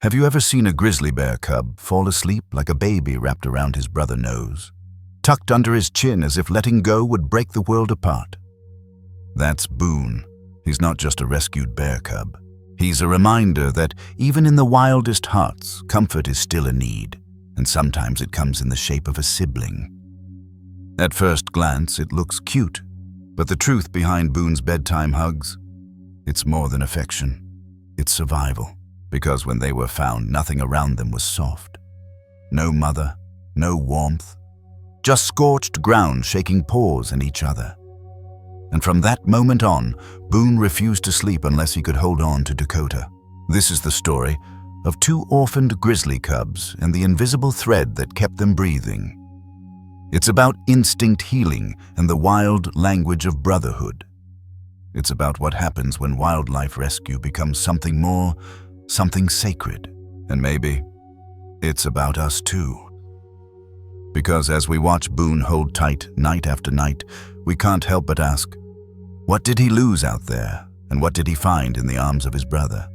Have you ever seen a grizzly bear cub fall asleep like a baby wrapped around his brother's nose, tucked under his chin as if letting go would break the world apart? That's Boone. He's not just a rescued bear cub. He's a reminder that even in the wildest hearts, comfort is still a need, and sometimes it comes in the shape of a sibling. At first glance, it looks cute, but the truth behind Boone's bedtime hugs, it's more than affection. It's survival. Because when they were found, nothing around them was soft. No mother, no warmth, just scorched ground shaking paws and each other. And from that moment on, Boone refused to sleep unless he could hold on to Dakota. This is the story of two orphaned grizzly cubs and the invisible thread that kept them breathing. It's about instinct healing and the wild language of brotherhood. It's about what happens when wildlife rescue becomes something more, something sacred. And maybe it's about us too. Because as we watch Boone hold tight night after night, we can't help but ask, what did he lose out there, and what did he find in the arms of his brother?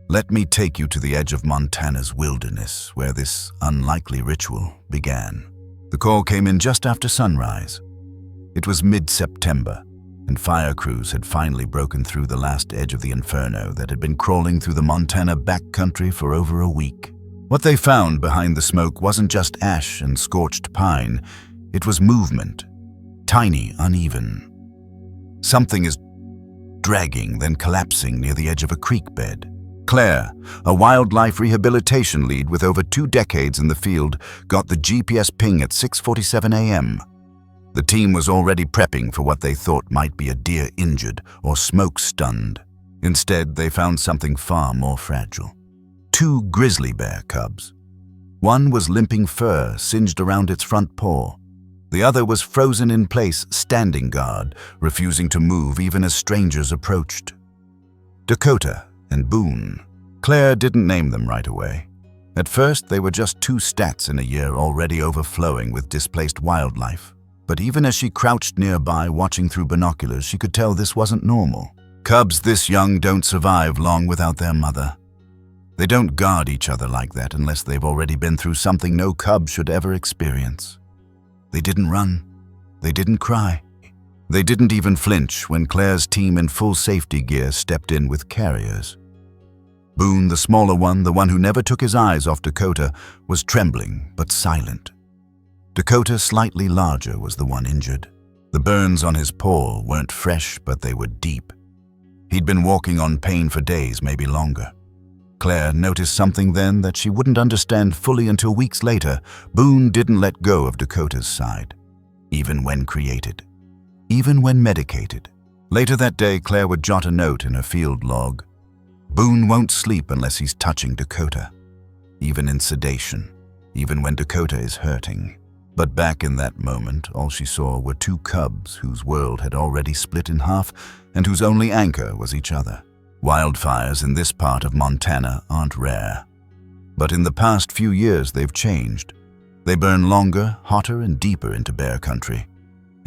Let me take you to the edge of Montana's wilderness, where this unlikely ritual began. The call came in just after sunrise. It was mid-September, and fire crews had finally broken through the last edge of the inferno that had been crawling through the Montana backcountry for over a week. What they found behind the smoke wasn't just ash and scorched pine, it was movement, tiny, uneven. Something is dragging, then collapsing near the edge of a creek bed. Claire, a wildlife rehabilitation lead with over 2 decades in the field, got the GPS ping at 6:47 a.m. The team was already prepping for what they thought might be a deer injured or smoke-stunned. Instead, they found something far more fragile. 2 grizzly bear cubs. One was limping fur singed around its front paw. The other was frozen in place, standing guard, refusing to move even as strangers approached. Dakota and Boone. Claire didn't name them right away. At first, they were just 2 stats in a year already overflowing with displaced wildlife. But even as she crouched nearby watching through binoculars, she could tell this wasn't normal. Cubs this young don't survive long without their mother. They don't guard each other like that unless they've already been through something no cub should ever experience. They didn't run. They didn't cry. They didn't even flinch when Claire's team in full safety gear stepped in with carriers. Boone, the smaller one, the one who never took his eyes off Dakota, was trembling but silent. Dakota, slightly larger, was the one injured. The burns on his paw weren't fresh, but they were deep. He'd been walking on pain for days, maybe longer. Claire noticed something then that she wouldn't understand fully until weeks later. Boone didn't let go of Dakota's side, even when created, even when medicated. Later that day, Claire would jot a note in her field log. Boone won't sleep unless he's touching Dakota, even in sedation, even when Dakota is hurting. But back in that moment, all she saw were 2 cubs whose world had already split in half and whose only anchor was each other. Wildfires in this part of Montana aren't rare. But in the past few years, they've changed. They burn longer, hotter, and deeper into bear country.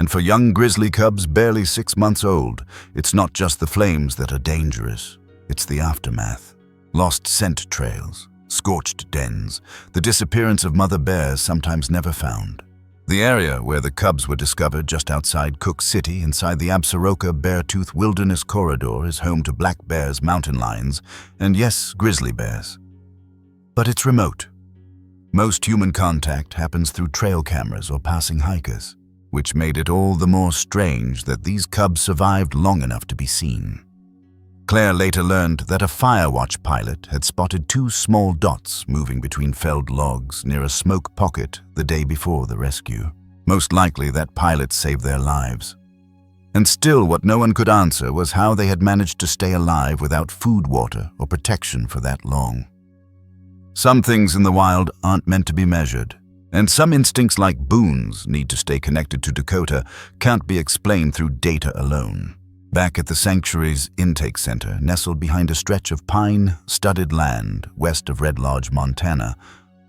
And for young grizzly cubs barely 6 months old, it's not just the flames that are dangerous. It's the aftermath. Lost scent trails, scorched dens, the disappearance of mother bears sometimes never found. The area where the cubs were discovered just outside Cook City inside the Absaroka-Beartooth wilderness corridor is home to black bears, mountain lions, and yes, grizzly bears. But it's remote. Most human contact happens through trail cameras or passing hikers, which made it all the more strange that these cubs survived long enough to be seen. Claire later learned that a Firewatch pilot had spotted 2 small dots moving between felled logs near a smoke pocket the day before the rescue. Most likely that pilot saved their lives. And still what no one could answer was how they had managed to stay alive without food, water, or protection for that long. Some things in the wild aren't meant to be measured, and some instincts like Boone's need to stay connected to Dakota can't be explained through data alone. Back at the sanctuary's intake center, nestled behind a stretch of pine-studded land west of Red Lodge, Montana,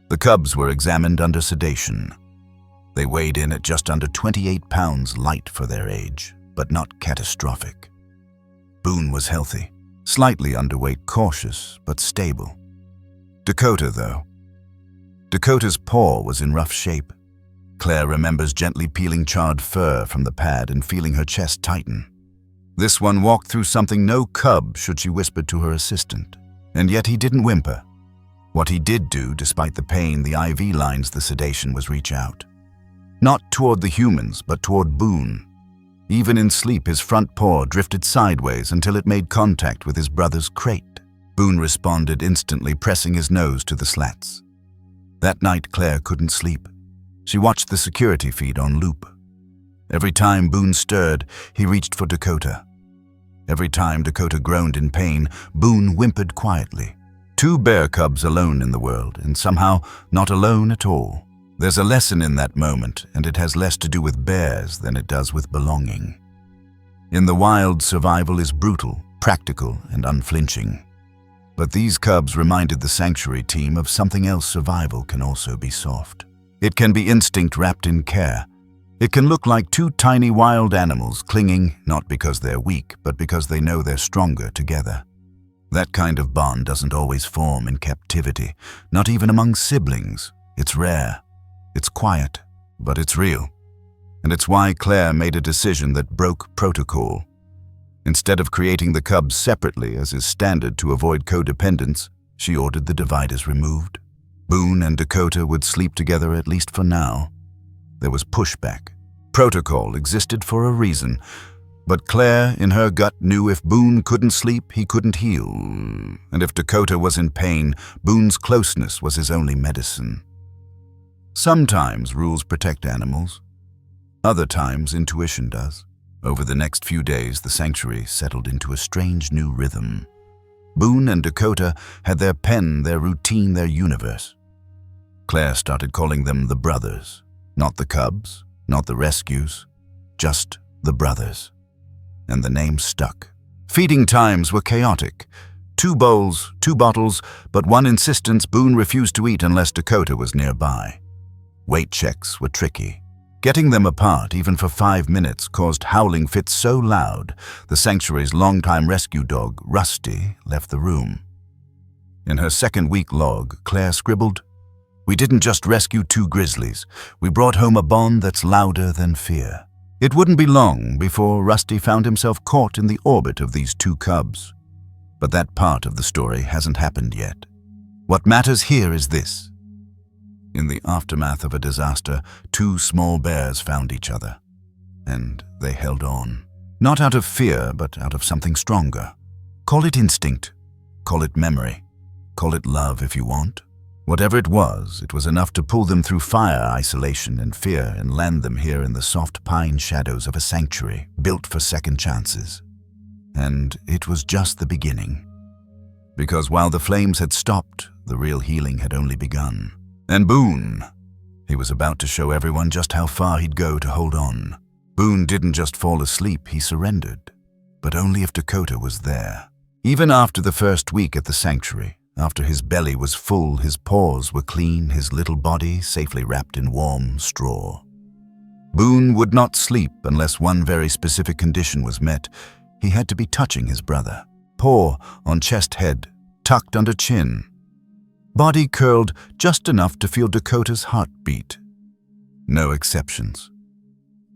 the cubs were examined under sedation. They weighed in at just under 28 pounds light for their age, but not catastrophic. Boone was healthy, slightly underweight, cautious, but stable. Dakota, though. Dakota's paw was in rough shape. Claire remembers gently peeling charred fur from the pad and feeling her chest tighten. This one walked through something no cub should, she whispered to her assistant. And yet he didn't whimper. What he did do, despite the pain, the IV lines, the sedation, was reach out. Not toward the humans, but toward Boone. Even in sleep, his front paw drifted sideways until it made contact with his brother's crate. Boone responded instantly, pressing his nose to the slats. That night, Claire couldn't sleep. She watched the security feed on loop. Every time Boone stirred, he reached for Dakota. Every time Dakota groaned in pain, Boone whimpered quietly. Two bear cubs alone in the world, and somehow not alone at all. There's a lesson in that moment, and it has less to do with bears than it does with belonging. In the wild, survival is brutal, practical, and unflinching. But these cubs reminded the sanctuary team of something else. Survival can also be soft. It can be instinct wrapped in care. It can look like two tiny wild animals clinging, not because they're weak, but because they know they're stronger together. That kind of bond doesn't always form in captivity, not even among siblings. It's rare. It's quiet, but it's real. And it's why Claire made a decision that broke protocol. Instead of creating the cubs separately, as is standard to avoid codependence, she ordered the dividers removed. Boone and Dakota would sleep together, at least for now. There was pushback. Protocol existed for a reason, but Claire, in her gut, knew if Boone couldn't sleep, he couldn't heal. And if Dakota was in pain, Boone's closeness was his only medicine. Sometimes rules protect animals. Other times, intuition does. Over the next few days, the sanctuary settled into a strange new rhythm. Boone and Dakota had their pen, their routine, their universe. Claire started calling them the brothers. Not the cubs, not the rescues, just the brothers. And the name stuck. Feeding times were chaotic. 2 bowls, 2 bottles, but one insistence: Boone refused to eat unless Dakota was nearby. Weight checks were tricky. Getting them apart, even for 5 minutes, caused howling fits so loud, the sanctuary's longtime rescue dog, Rusty, left the room. In her second-week log, Claire scribbled, "We didn't just rescue 2 grizzlies. We brought home a bond that's louder than fear." It wouldn't be long before Rusty found himself caught in the orbit of these 2 cubs. But that part of the story hasn't happened yet. What matters here is this. In the aftermath of a disaster, 2 small bears found each other. And they held on. Not out of fear, but out of something stronger. Call it instinct. Call it memory. Call it love if you want. Whatever it was enough to pull them through fire, isolation, and fear and land them here in the soft pine shadows of a sanctuary built for second chances. And it was just the beginning. Because while the flames had stopped, the real healing had only begun. And Boone, he was about to show everyone just how far he'd go to hold on. Boone didn't just fall asleep, he surrendered. But only if Dakota was there. Even after the first week at the sanctuary, after his belly was full, his paws were clean, his little body safely wrapped in warm straw. Boone would not sleep unless one very specific condition was met. He had to be touching his brother. Paw on chest, head, tucked under chin. Body curled just enough to feel Dakota's heartbeat. No exceptions.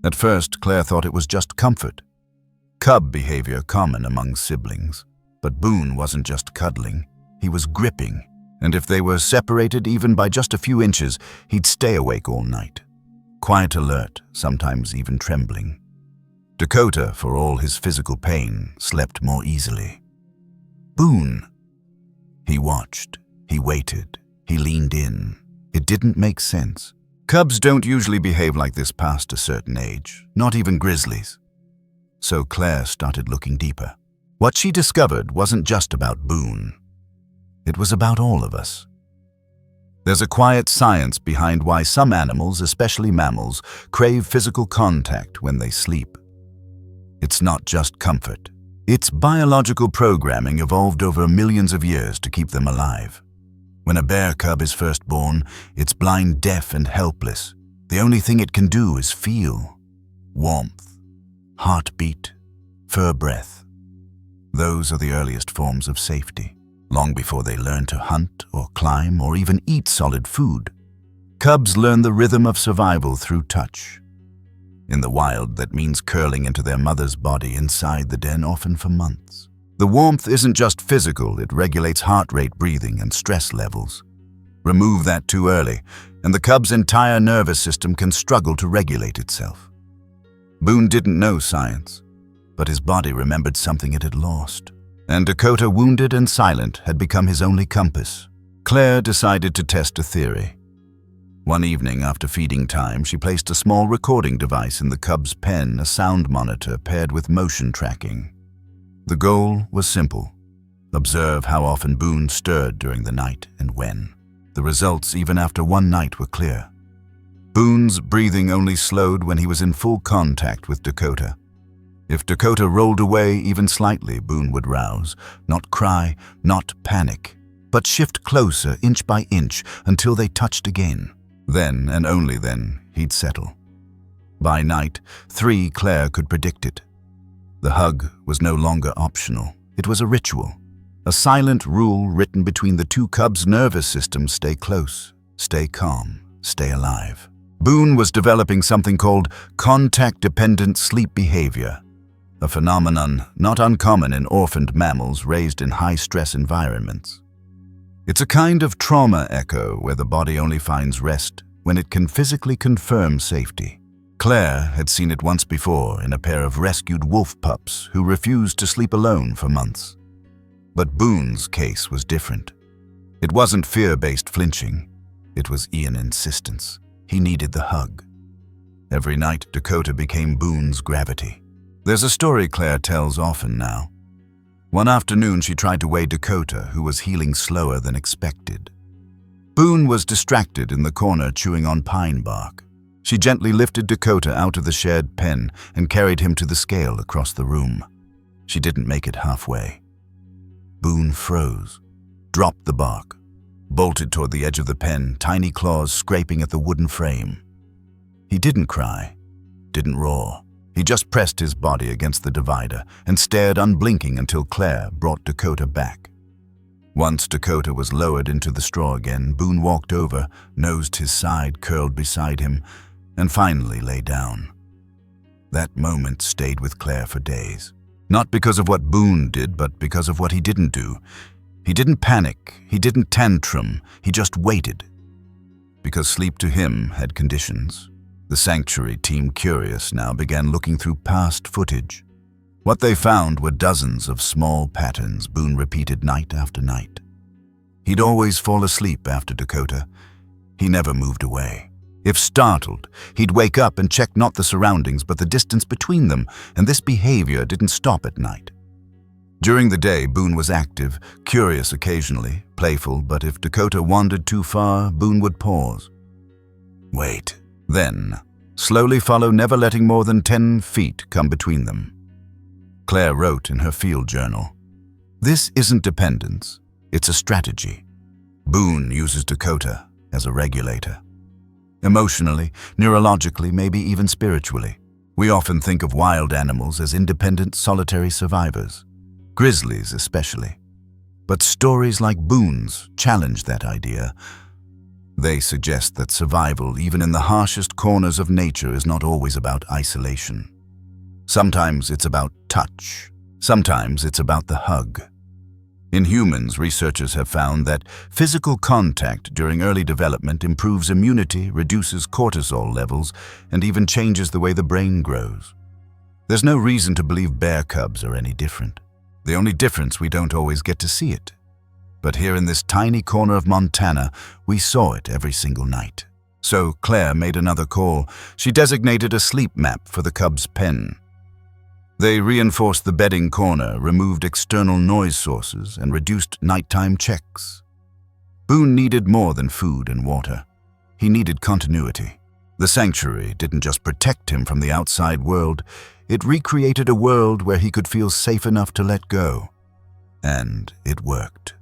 At first, Claire thought it was just comfort. Cub behavior common among siblings. But Boone wasn't just cuddling. He was gripping, and if they were separated even by just a few inches, he'd stay awake all night. Quiet alert, sometimes even trembling. Dakota, for all his physical pain, slept more easily. Boone. He watched, he waited, he leaned in. It didn't make sense. Cubs don't usually behave like this past a certain age, not even grizzlies. So Claire started looking deeper. What she discovered wasn't just about Boone. It was about all of us. There's a quiet science behind why some animals, especially mammals, crave physical contact when they sleep. It's not just comfort. It's biological programming evolved over millions of years to keep them alive. When a bear cub is first born, it's blind, deaf, and helpless. The only thing it can do is feel. Warmth, heartbeat, fur breath. Those are the earliest forms of safety. long before they learn to hunt or climb or even eat solid food. Cubs learn the rhythm of survival through touch. In the wild, that means curling into their mother's body inside the den, often for months. The warmth isn't just physical, it regulates heart rate, breathing, and stress levels. Remove that too early, and the cub's entire nervous system can struggle to regulate itself. Boone didn't know science, but his body remembered something it had lost. And Dakota, wounded and silent, had become his only compass. Claire decided to test a theory. One evening after feeding time, she placed a small recording device in the cub's pen, a sound monitor paired with motion tracking. The goal was simple: observe how often Boone stirred during the night and when. The results, even after one night, were clear. Boone's breathing only slowed when he was in full contact with Dakota. If Dakota rolled away even slightly, Boone would rouse, not cry, not panic, but shift closer inch by inch until they touched again. Then, and only then, he'd settle. By night 3, Claire could predict it. The hug was no longer optional. It was a ritual. A silent rule written between the two cubs' nervous systems: stay close, stay calm, stay alive. Boone was developing something called contact-dependent sleep behavior, a phenomenon not uncommon in orphaned mammals raised in high-stress environments. It's a kind of trauma echo where the body only finds rest when it can physically confirm safety. Claire had seen it once before in a pair of rescued wolf pups who refused to sleep alone for months. But Boone's case was different. It wasn't fear-based flinching. It was Ian insistence. He needed the hug. Every night, Dakota became Boone's gravity. There's a story Claire tells often now. One afternoon, she tried to weigh Dakota, who was healing slower than expected. Boone was distracted in the corner chewing on pine bark. She gently lifted Dakota out of the shared pen and carried him to the scale across the room. She didn't make it halfway. Boone froze, dropped the bark, bolted toward the edge of the pen, tiny claws scraping at the wooden frame. He didn't cry, didn't roar. He just pressed his body against the divider and stared unblinking until Claire brought Dakota back. Once Dakota was lowered into the straw again, Boone walked over, nosed his side, curled beside him, and finally lay down. That moment stayed with Claire for days. Not because of what Boone did, but because of what he didn't do. He didn't panic, he didn't tantrum, he just waited. Because sleep to him had conditions. The sanctuary team, curious now, began looking through past footage. What they found were dozens of small patterns Boone repeated night after night. He'd always fall asleep after Dakota. He never moved away. If startled, he'd wake up and check not the surroundings but the distance between them, and this behavior didn't stop at night. During the day, Boone was active, curious occasionally, playful, but if Dakota wandered too far, Boone would pause. Wait. Then, slowly follow, never letting more than 10 feet come between them. Claire wrote in her field journal, "This isn't dependence, it's a strategy." Boone uses Dakota as a regulator. Emotionally, neurologically, maybe even spiritually. We often think of wild animals as independent, solitary survivors. Grizzlies especially. But stories like Boone's challenge that idea. They suggest that survival, even in the harshest corners of nature, is not always about isolation. Sometimes it's about touch. Sometimes it's about the hug. In humans, researchers have found that physical contact during early development improves immunity, reduces cortisol levels, and even changes the way the brain grows. There's no reason to believe bear cubs are any different. The only difference, we don't always get to see it. But here in this tiny corner of Montana, we saw it every single night. So Claire made another call. She designated a sleep map for the cub's pen. They reinforced the bedding corner, removed external noise sources, and reduced nighttime checks. Boone needed more than food and water. He needed continuity. The sanctuary didn't just protect him from the outside world, it recreated a world where he could feel safe enough to let go. And it worked.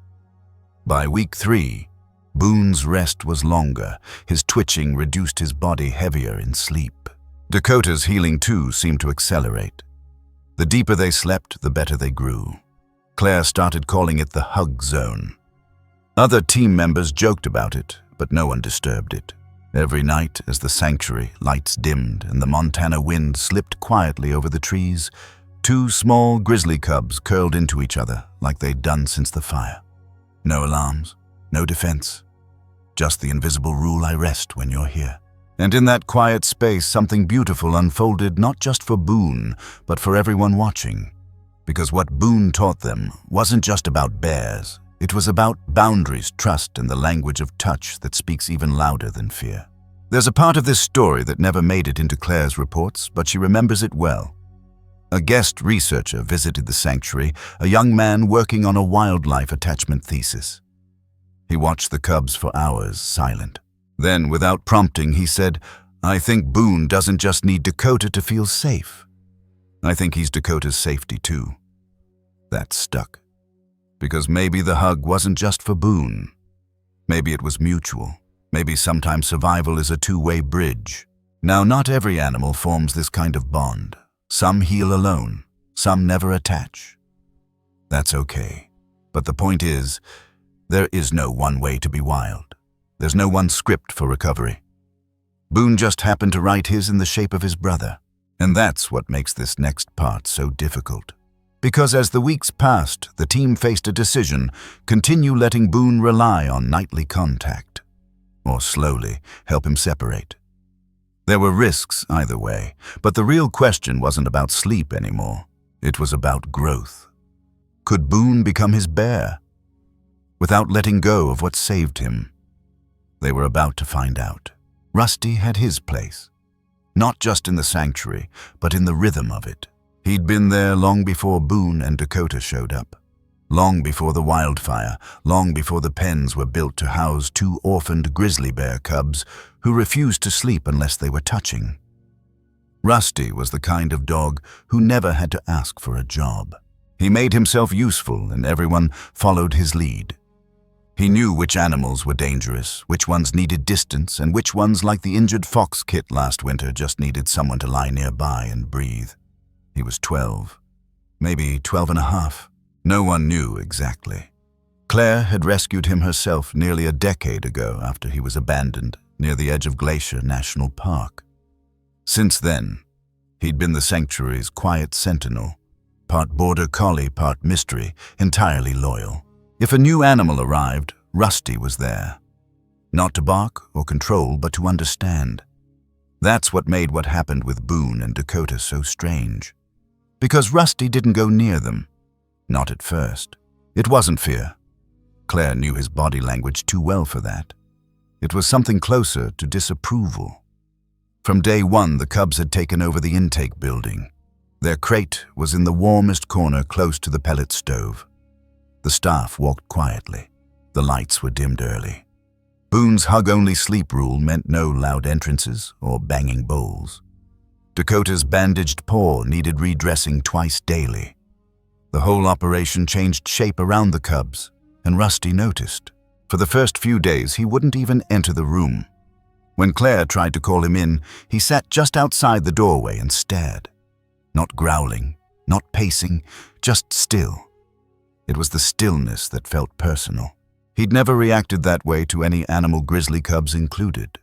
By week 3, Boone's rest was longer. His twitching reduced his body heavier in sleep. Dakota's healing too seemed to accelerate. The deeper they slept, the better they grew. Claire started calling it the hug zone. Other team members joked about it, but no one disturbed it. Every night, as the sanctuary lights dimmed and the Montana wind slipped quietly over the trees, two small grizzly cubs curled into each other like they'd done since the fire. No alarms, no defense. Just the invisible rule, I rest when you're here. And in that quiet space, something beautiful unfolded, not just for Boone, but for everyone watching. Because what Boone taught them wasn't just about bears. It was about boundaries, trust, and the language of touch that speaks even louder than fear. There's a part of this story that never made it into Claire's reports, but she remembers it well. A guest researcher visited the sanctuary, a young man working on a wildlife attachment thesis. He watched the cubs for hours, silent. Then, without prompting, he said, "I think Boone doesn't just need Dakota to feel safe. I think he's Dakota's safety too." That stuck. Because maybe the hug wasn't just for Boone. Maybe it was mutual. Maybe sometimes survival is a two-way bridge. Now, not every animal forms this kind of bond. Some heal alone. Some never attach. That's okay. But the point is, there is no one way to be wild. There's no one script for recovery. Boone just happened to write his in the shape of his brother. And that's what makes this next part so difficult. Because as the weeks passed, the team faced a decision: continue letting Boone rely on nightly contact, or slowly help him separate. There were risks either way, but the real question wasn't about sleep anymore. It was about growth. Could Boone become his bear, without letting go of what saved him? They were about to find out. Rusty had his place, not just in the sanctuary, but in the rhythm of it. He'd been there long before Boone and Dakota showed up. Long before the wildfire, long before the pens were built to house two orphaned grizzly bear cubs who refused to sleep unless they were touching. Rusty was the kind of dog who never had to ask for a job. He made himself useful and everyone followed his lead. He knew which animals were dangerous, which ones needed distance, and which ones, like the injured fox kit last winter, just needed someone to lie nearby and breathe. He was 12, maybe 12 and a half. No one knew exactly. Claire had rescued him herself nearly a decade ago after he was abandoned near the edge of Glacier National Park. Since then, he'd been the sanctuary's quiet sentinel, part border collie, part mystery, entirely loyal. If a new animal arrived, Rusty was there. Not to bark or control, but to understand. That's what made what happened with Boone and Dakota so strange. Because Rusty didn't go near them. Not at first. It wasn't fear. Claire knew his body language too well for that. It was something closer to disapproval. From day one, the cubs had taken over the intake building. Their crate was in the warmest corner close to the pellet stove. The staff walked quietly. The lights were dimmed early. Boone's hug-only sleep rule meant no loud entrances or banging bowls. Dakota's bandaged paw needed redressing twice daily. The whole operation changed shape around the cubs, and Rusty noticed. For the first few days, he wouldn't even enter the room. When Claire tried to call him in, he sat just outside the doorway and stared. Not growling, not pacing, just still. It was the stillness that felt personal. He'd never reacted that way to any animal, grizzly cubs included.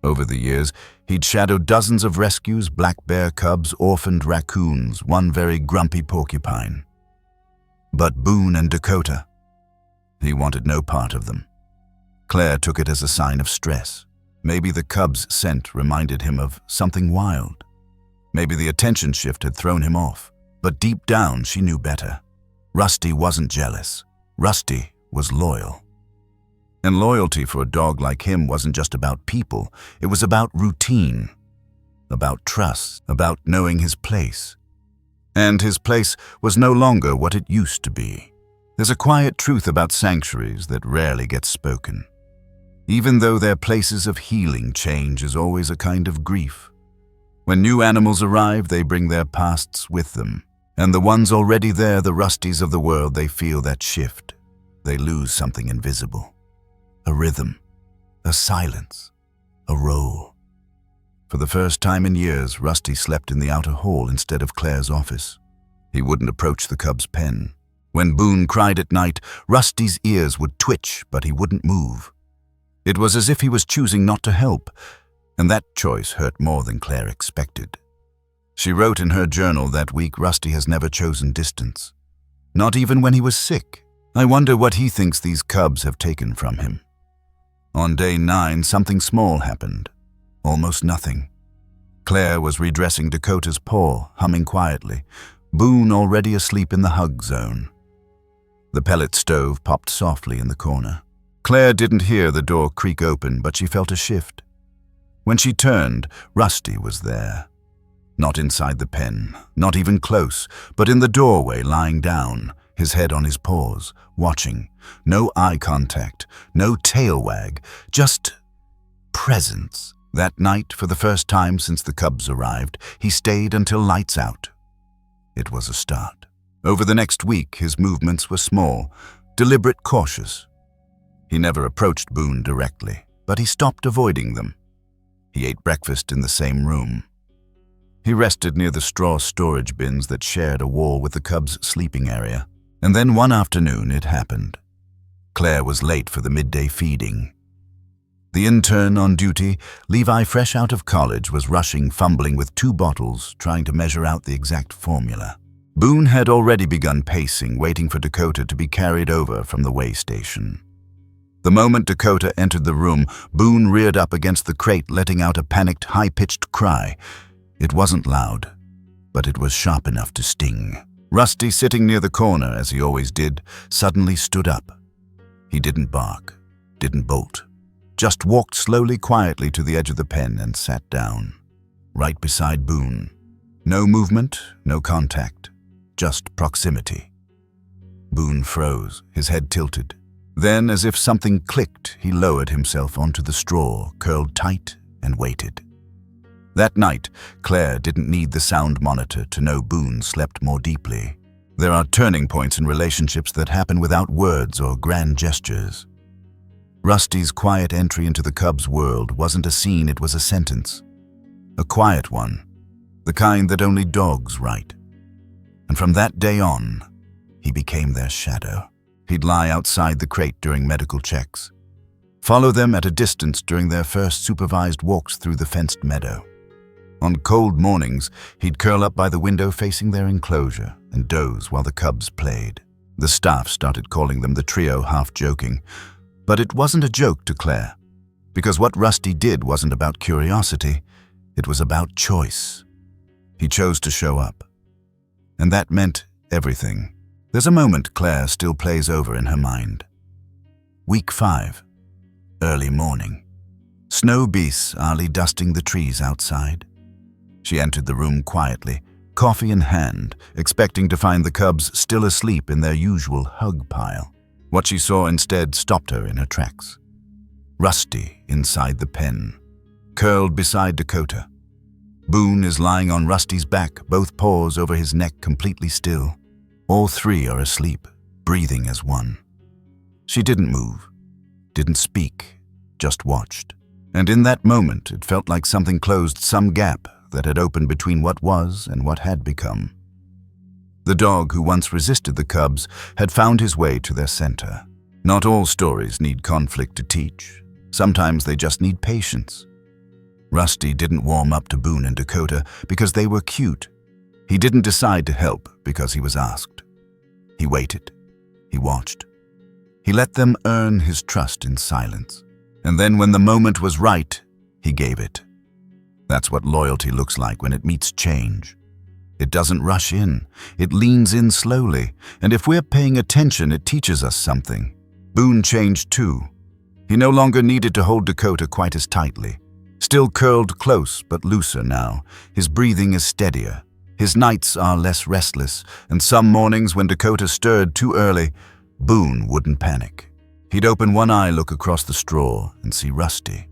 Over the years, he'd shadowed dozens of rescues, black bear cubs, orphaned raccoons, one very grumpy porcupine. But Boone and Dakota, he wanted no part of them. Claire took it as a sign of stress. Maybe the cub's scent reminded him of something wild. Maybe the attention shift had thrown him off. But deep down, she knew better. Rusty wasn't jealous. Rusty was loyal. And loyalty for a dog like him wasn't just about people. It was about routine, about trust, about knowing his place. And his place was no longer what it used to be. There's a quiet truth about sanctuaries that rarely gets spoken. Even though they're places of healing, change is always a kind of grief. When new animals arrive, they bring their pasts with them. And the ones already there, the Rusties of the world, they feel that shift. They lose something invisible. A rhythm, a silence, a role. For the first time in years, Rusty slept in the outer hall instead of Claire's office. He wouldn't approach the cub's pen. When Boone cried at night, Rusty's ears would twitch, but he wouldn't move. It was as if he was choosing not to help, and that choice hurt more than Claire expected. She wrote in her journal that week, Rusty has never chosen distance. Not even when he was sick. I wonder what he thinks these cubs have taken from him. On day 9, something small happened. Almost nothing. Claire was redressing Dakota's paw, humming quietly. Boone already asleep in the hug zone. The pellet stove popped softly in the corner. Claire didn't hear the door creak open, but she felt a shift. When she turned, Rusty was there. Not inside the pen, not even close, but in the doorway, lying down, his head on his paws, watching. No eye contact, no tail wag, just presence. That night, for the first time since the cubs arrived, he stayed until lights out. It was a start. Over the next week, his movements were small, deliberate, cautious. He never approached Boone directly, but he stopped avoiding them. He ate breakfast in the same room. He rested near the straw storage bins that shared a wall with the cubs' sleeping area. And then one afternoon it happened. Claire was late for the midday feeding. The intern on duty, Levi, fresh out of college, was rushing, fumbling with 2 bottles, trying to measure out the exact formula. Boone had already begun pacing, waiting for Dakota to be carried over from the way station. The moment Dakota entered the room, Boone reared up against the crate, letting out a panicked, high-pitched cry. It wasn't loud, but it was sharp enough to sting. Rusty, sitting near the corner, as he always did, suddenly stood up. He didn't bark, didn't bolt, just walked slowly, quietly to the edge of the pen and sat down, right beside Boone. No movement, no contact, just proximity. Boone froze, his head tilted. Then, as if something clicked, he lowered himself onto the straw, curled tight, and waited. That night, Claire didn't need the sound monitor to know Boone slept more deeply. There are turning points in relationships that happen without words or grand gestures. Rusty's quiet entry into the cubs' world wasn't a scene, it was a sentence. A quiet one, the kind that only dogs write. And from that day on, he became their shadow. He'd lie outside the crate during medical checks, follow them at a distance during their first supervised walks through the fenced meadow. On cold mornings, he'd curl up by the window facing their enclosure and doze while the cubs played. The staff started calling them the trio, half joking. But it wasn't a joke to Claire, because what Rusty did wasn't about curiosity, it was about choice. He chose to show up. And that meant everything. There's a moment Claire still plays over in her mind. Week 5. Early morning. Snow beasts early dusting the trees outside. She entered the room quietly, coffee in hand, expecting to find the cubs still asleep in their usual hug pile. What she saw instead stopped her in her tracks. Rusty inside the pen, curled beside Dakota. Boone is lying on Rusty's back, both paws over his neck, completely still. All 3 are asleep, breathing as one. She didn't move, didn't speak, just watched. And in that moment, it felt like something closed some gap that had opened between what was and what had become. The dog who once resisted the cubs had found his way to their center. Not all stories need conflict to teach. Sometimes they just need patience. Rusty didn't warm up to Boone and Dakota because they were cute. He didn't decide to help because he was asked. He waited. He watched. He let them earn his trust in silence. And then when the moment was right, he gave it. That's what loyalty looks like when it meets change. It doesn't rush in. It leans in slowly. And if we're paying attention, it teaches us something. Boone changed too. He no longer needed to hold Dakota quite as tightly. Still curled close, but looser now. His breathing is steadier. His nights are less restless. And some mornings when Dakota stirred too early, Boone wouldn't panic. He'd open one eye, look across the straw, and see Rusty.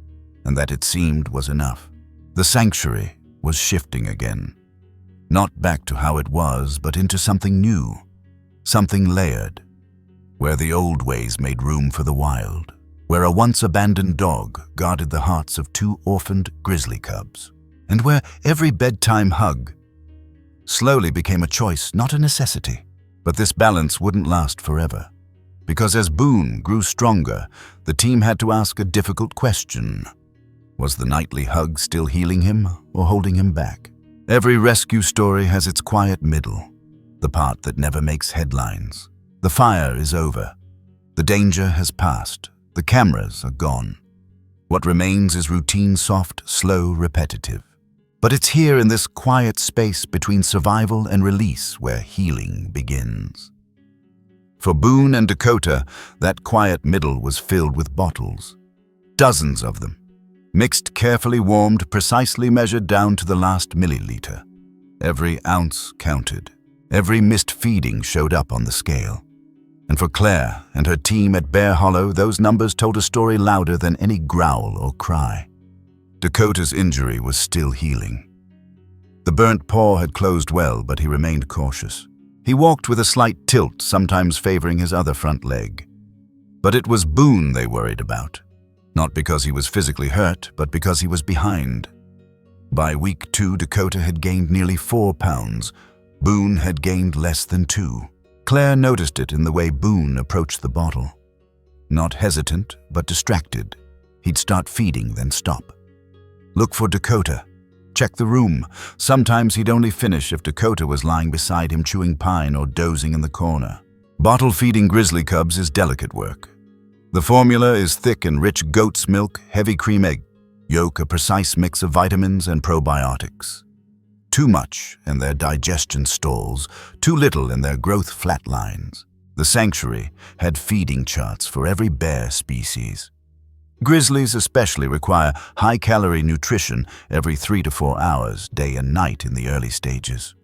And that, it seemed, was enough. The sanctuary was shifting again. Not back to how it was, but into something new, something layered, where the old ways made room for the wild, where a once abandoned dog guarded the hearts of 2 orphaned grizzly cubs, and where every bedtime hug slowly became a choice, not a necessity, But this balance wouldn't last forever. Because as Boone grew stronger, the team had to ask a difficult question. Was the nightly hug still healing him or holding him back? Every rescue story has its quiet middle, the part that never makes headlines. The fire is over. The danger has passed. The cameras are gone. What remains is routine, soft, slow, repetitive. But it's here in this quiet space between survival and release where healing begins. For Boone and Dakota, that quiet middle was filled with bottles. Dozens of them. Mixed, carefully warmed, precisely measured down to the last milliliter. Every ounce counted. Every missed feeding showed up on the scale. And for Claire and her team at Bear Hollow, those numbers told a story louder than any growl or cry. Dakota's injury was still healing. The burnt paw had closed well, but he remained cautious. He walked with a slight tilt, sometimes favoring his other front leg. But it was Boone they worried about. Not because he was physically hurt, but because he was behind. By week 2, Dakota had gained nearly 4 pounds. Boone had gained less than 2. Claire noticed it in the way Boone approached the bottle. Not hesitant, but distracted. He'd start feeding, then stop. Look for Dakota. Check the room. Sometimes he'd only finish if Dakota was lying beside him chewing pine or dozing in the corner. Bottle feeding grizzly cubs is delicate work. The formula is thick and rich goat's milk, heavy cream egg yolk, a precise mix of vitamins and probiotics. Too much and their digestion stalls, too little and their growth flatlines. The sanctuary had feeding charts for every bear species. Grizzlies especially require high-calorie nutrition every 3 to 4 hours, day and night in the early stages.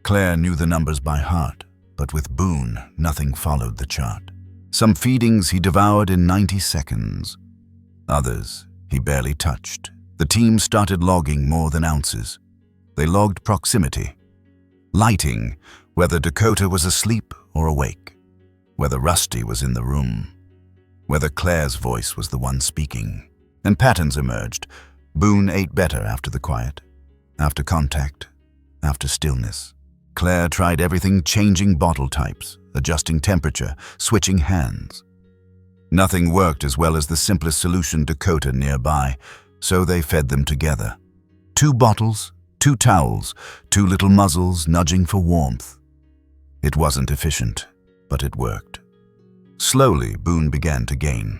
Claire knew the numbers by heart, but with Boone, nothing followed the chart. Some feedings he devoured in 90 seconds. Others he barely touched. The team started logging more than ounces. They logged proximity, lighting, whether Dakota was asleep or awake, whether Rusty was in the room, whether Claire's voice was the one speaking. And patterns emerged. Boone ate better after the quiet, after contact, after stillness. Claire tried everything, changing bottle types, adjusting temperature, switching hands. Nothing worked as well as the simplest solution, Dakota nearby, so they fed them together. 2 bottles, 2 towels, 2 little muzzles nudging for warmth. It wasn't efficient, but it worked. Slowly, Boone began to gain.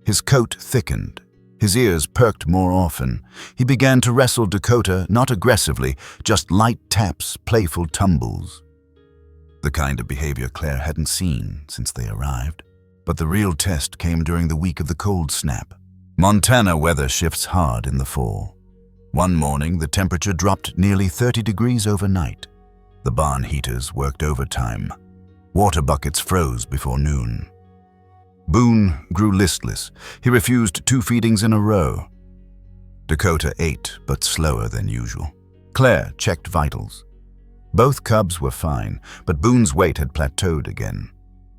His coat thickened. His ears perked more often. He began to wrestle Dakota, not aggressively, just light taps, playful tumbles. The kind of behavior Claire hadn't seen since they arrived. But the real test came during the week of the cold snap. Montana weather shifts hard in the fall. One morning, the temperature dropped nearly 30 degrees overnight. The barn heaters worked overtime. Water buckets froze before noon. Boone grew listless. He refused 2 feedings in a row. Dakota ate, but slower than usual. Claire checked vitals. Both cubs were fine, but Boone's weight had plateaued again.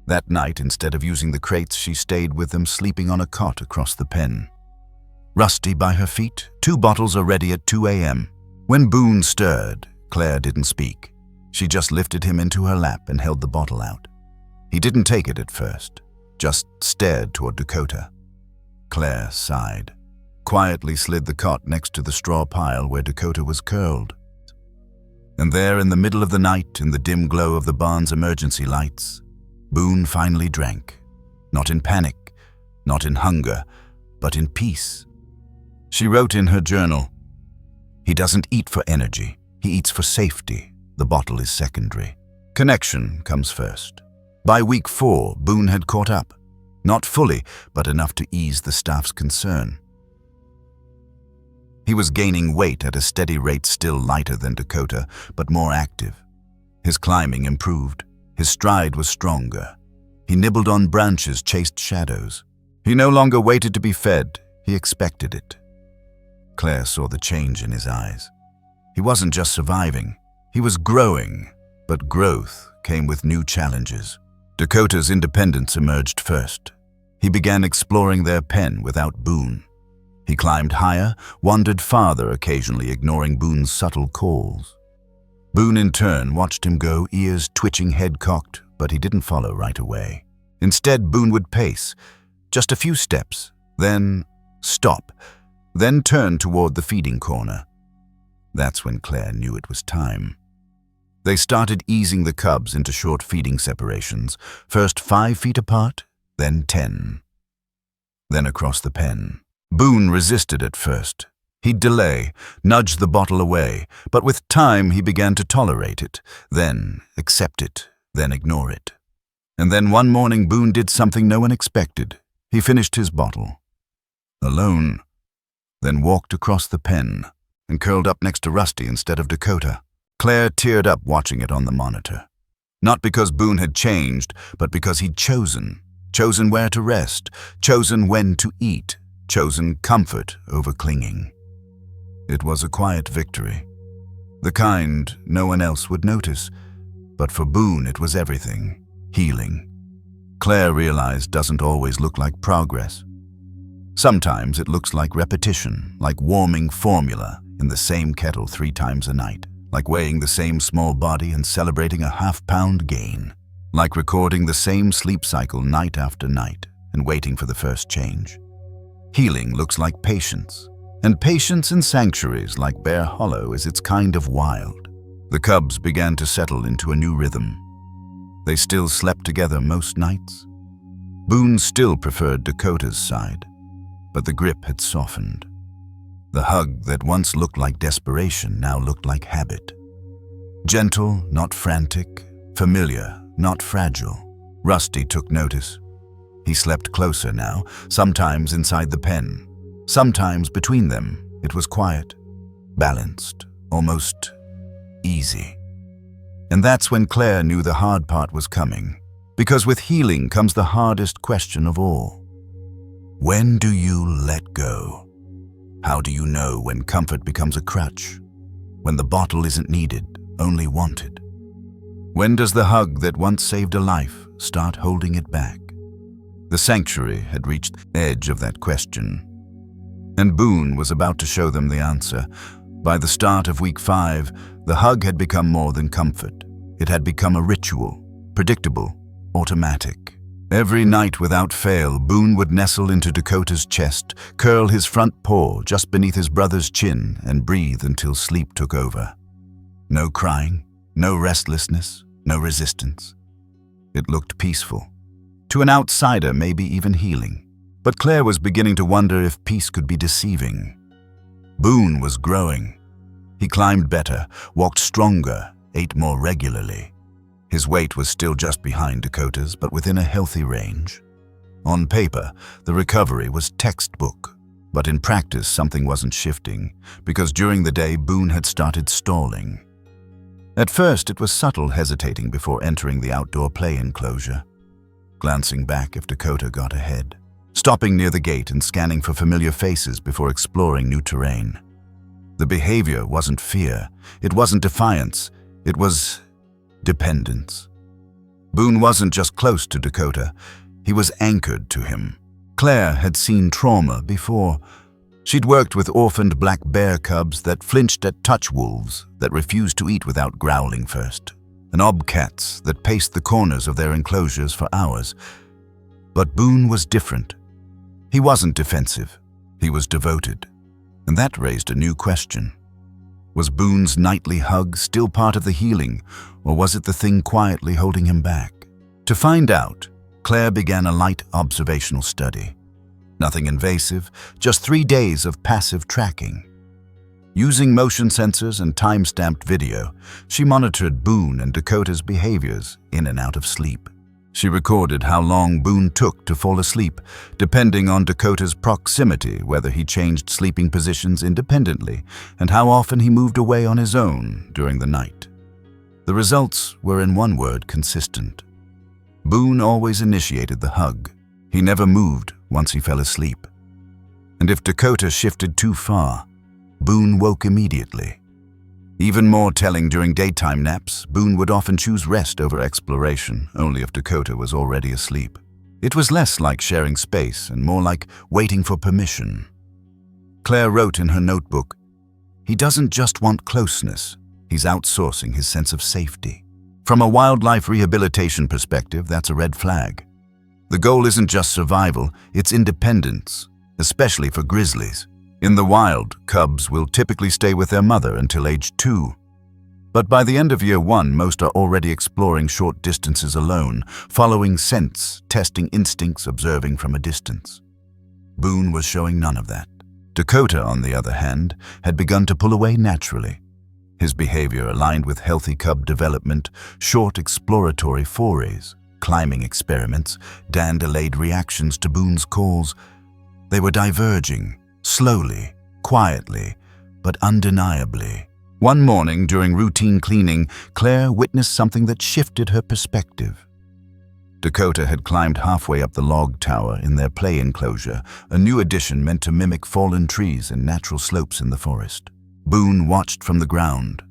That night, instead of using the crates, she stayed with them, sleeping on a cot across the pen. Rusty by her feet, 2 bottles are ready at 2 a.m. When Boone stirred, Claire didn't speak. She just lifted him into her lap and held the bottle out. He didn't take it at first, just stared toward Dakota. Claire sighed, quietly slid the cot next to the straw pile where Dakota was curled. And there, in the middle of the night, in the dim glow of the barn's emergency lights, Boone finally drank. Not in panic, not in hunger, but in peace. She wrote in her journal, "He doesn't eat for energy, he eats for safety. The bottle is secondary. Connection comes first." By week 4, Boone had caught up. Not fully, but enough to ease the staff's concern. He was gaining weight at a steady rate, still lighter than Dakota, but more active. His climbing improved. His stride was stronger. He nibbled on branches, chased shadows. He no longer waited to be fed. He expected it. Claire saw the change in his eyes. He wasn't just surviving. He was growing, but growth came with new challenges. Dakota's independence emerged first. He began exploring their pen without Boone. He climbed higher, wandered farther, occasionally ignoring Boone's subtle calls. Boone in turn watched him go, ears twitching, head cocked, but he didn't follow right away. Instead, Boone would pace, just a few steps, then stop, then turn toward the feeding corner. That's when Claire knew it was time. They started easing the cubs into short feeding separations, first 5 feet apart, then 10. Then across the pen. Boone resisted at first. He'd delay, nudge the bottle away, but with time he began to tolerate it, then accept it, then ignore it. And then one morning Boone did something no one expected. He finished his bottle. Alone. Then walked across the pen and curled up next to Rusty instead of Dakota. Claire teared up watching it on the monitor. Not because Boone had changed, but because he'd chosen. Chosen where to rest, chosen when to eat, chosen comfort over clinging. It was a quiet victory. The kind no one else would notice, but for Boone it was everything. Healing. Claire realized doesn't always look like progress. Sometimes it looks like repetition, like warming formula in the same kettle 3 times a night, like weighing the same small body and celebrating a half-pound gain, like recording the same sleep cycle night after night and waiting for the first change. Healing looks like patience, and patience in sanctuaries like Bear Hollow is its kind of wild. The cubs began to settle into a new rhythm. They still slept together most nights. Boone still preferred Dakota's side, but the grip had softened. The hug that once looked like desperation now looked like habit. Gentle, not frantic, familiar, not fragile. Rusty took notice. He slept closer now, sometimes inside the pen. Sometimes between them, it was quiet, balanced, almost easy. And that's when Claire knew the hard part was coming, because with healing comes the hardest question of all. When do you let go? How do you know when comfort becomes a crutch? When the bottle isn't needed, only wanted? When does the hug that once saved a life start holding it back? The sanctuary had reached the edge of that question, and Boone was about to show them the answer. By the start of week 5, the hug had become more than comfort. It had become a ritual, predictable, automatic. Every night without fail, Boone would nestle into Dakota's chest, curl his front paw just beneath his brother's chin, and breathe until sleep took over. No crying, no restlessness, no resistance. It looked peaceful. To an outsider, maybe even healing. But Claire was beginning to wonder if peace could be deceiving. Boone was growing. He climbed better, walked stronger, ate more regularly. His weight was still just behind Dakota's, but within a healthy range. On paper, the recovery was textbook, but in practice something wasn't shifting, because during the day Boone had started stalling. At first it was subtle hesitating before entering the outdoor play enclosure, glancing back if Dakota got ahead, stopping near the gate and scanning for familiar faces before exploring new terrain. The behavior wasn't fear, it wasn't defiance, it was dependence. Boone wasn't just close to Dakota, he was anchored to him. Claire had seen trauma before. She'd worked with orphaned black bear cubs that flinched at touch wolves, that refused to eat without growling first, and obcats that paced the corners of their enclosures for hours. But Boone was different. He wasn't defensive, he was devoted. And that raised a new question. Was Boone's nightly hug still part of the healing, or was it the thing quietly holding him back? To find out, Claire began a light observational study. Nothing invasive, just 3 days of passive tracking. Using motion sensors and time-stamped video, she monitored Boone and Dakota's behaviors in and out of sleep. She recorded how long Boone took to fall asleep, depending on Dakota's proximity, whether he changed sleeping positions independently, and how often he moved away on his own during the night. The results were in one word consistent. Boone always initiated the hug. He never moved once he fell asleep. And if Dakota shifted too far, Boone woke immediately. Even more telling, during daytime naps, Boone would often choose rest over exploration, only if Dakota was already asleep. It was less like sharing space and more like waiting for permission. Claire wrote in her notebook, "He doesn't just want closeness, He's outsourcing his sense of safety. From a wildlife rehabilitation perspective, that's a red flag. The goal isn't just survival, it's independence, especially for grizzlies. In the wild, cubs will typically stay with their mother until age 2. But by the end of year 1, most are already exploring short distances alone, following scents, testing instincts, observing from a distance. Boone was showing none of that. Dakota, on the other hand, had begun to pull away naturally. His behavior aligned with healthy cub development, short exploratory forays, climbing experiments, delayed reactions to Boone's calls. They were diverging, slowly, quietly, but undeniably. One morning, during routine cleaning, Claire witnessed something that shifted her perspective. Dakota had climbed halfway up the log tower in their play enclosure, a new addition meant to mimic fallen trees and natural slopes in the forest. Boone watched from the ground,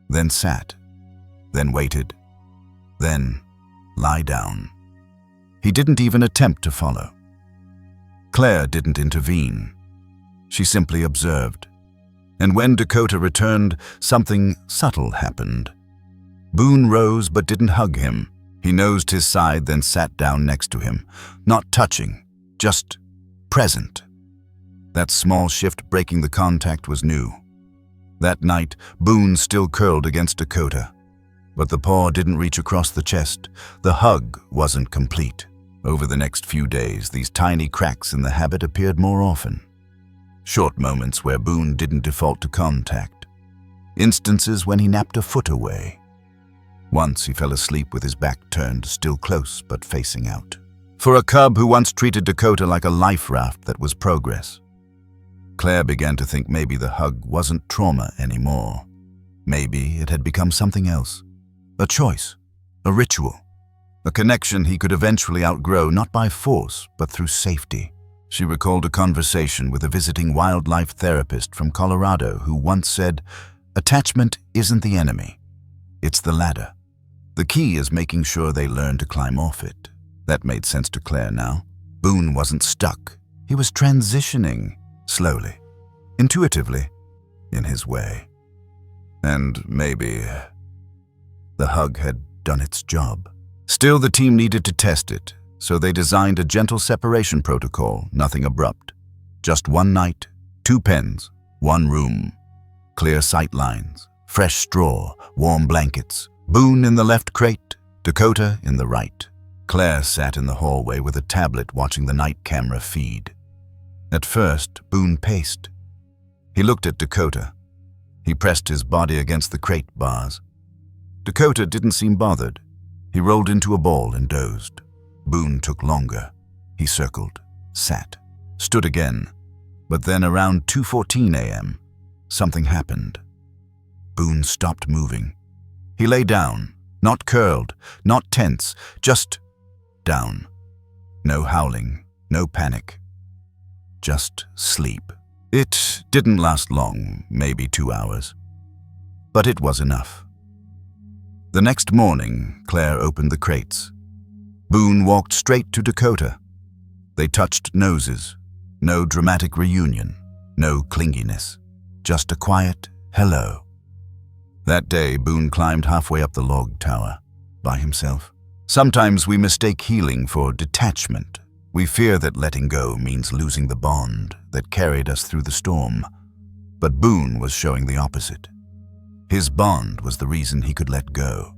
then sat, then waited, then lie down. He didn't even attempt to follow. Claire didn't intervene. She simply observed. And when Dakota returned, something subtle happened. Boone rose but didn't hug him. He nosed his side, then sat down next to him, not touching, just present. That small shift breaking the contact was new. That night, Boone still curled against Dakota. But the paw didn't reach across the chest. The hug wasn't complete. Over the next few days, these tiny cracks in the habit appeared more often. Short moments where Boone didn't default to contact. Instances when he napped a foot away. Once he fell asleep with his back turned, still close but facing out. For a cub who once treated Dakota like a life raft, that was progress. Claire began to think maybe the hug wasn't trauma anymore. Maybe it had become something else. A choice, a ritual, a connection he could eventually outgrow, not by force, but through safety. She recalled a conversation with a visiting wildlife therapist from Colorado who once said, "Attachment isn't the enemy, it's the ladder. The key is making sure they learn to climb off it." That made sense to Claire now. Boone wasn't stuck. He was transitioning. Slowly, intuitively, in his way. And maybe the hug had done its job. Still, the team needed to test it, so they designed a gentle separation protocol, nothing abrupt. Just one night, 2 pens, 1 room. Clear sight lines, fresh straw, warm blankets. Boone in the left crate, Dakota in the right. Claire sat in the hallway with a tablet watching the night camera feed. At first, Boone paced. He looked at Dakota. He pressed his body against the crate bars. Dakota didn't seem bothered. He rolled into a ball and dozed. Boone took longer. He circled, sat, stood again. But then around 2:14 a.m., something happened. Boone stopped moving. He lay down, not curled, not tense, just down. No howling, no panic. Just sleep. It didn't last long, maybe 2 hours. But it was enough. The next morning, Claire opened the crates. Boone walked straight to Dakota. They touched noses. No dramatic reunion. No clinginess. Just a quiet hello. That day, Boone climbed halfway up the log tower, by himself. Sometimes we mistake healing for detachment. We fear that letting go means losing the bond that carried us through the storm. But Boone was showing the opposite. His bond was the reason he could let go.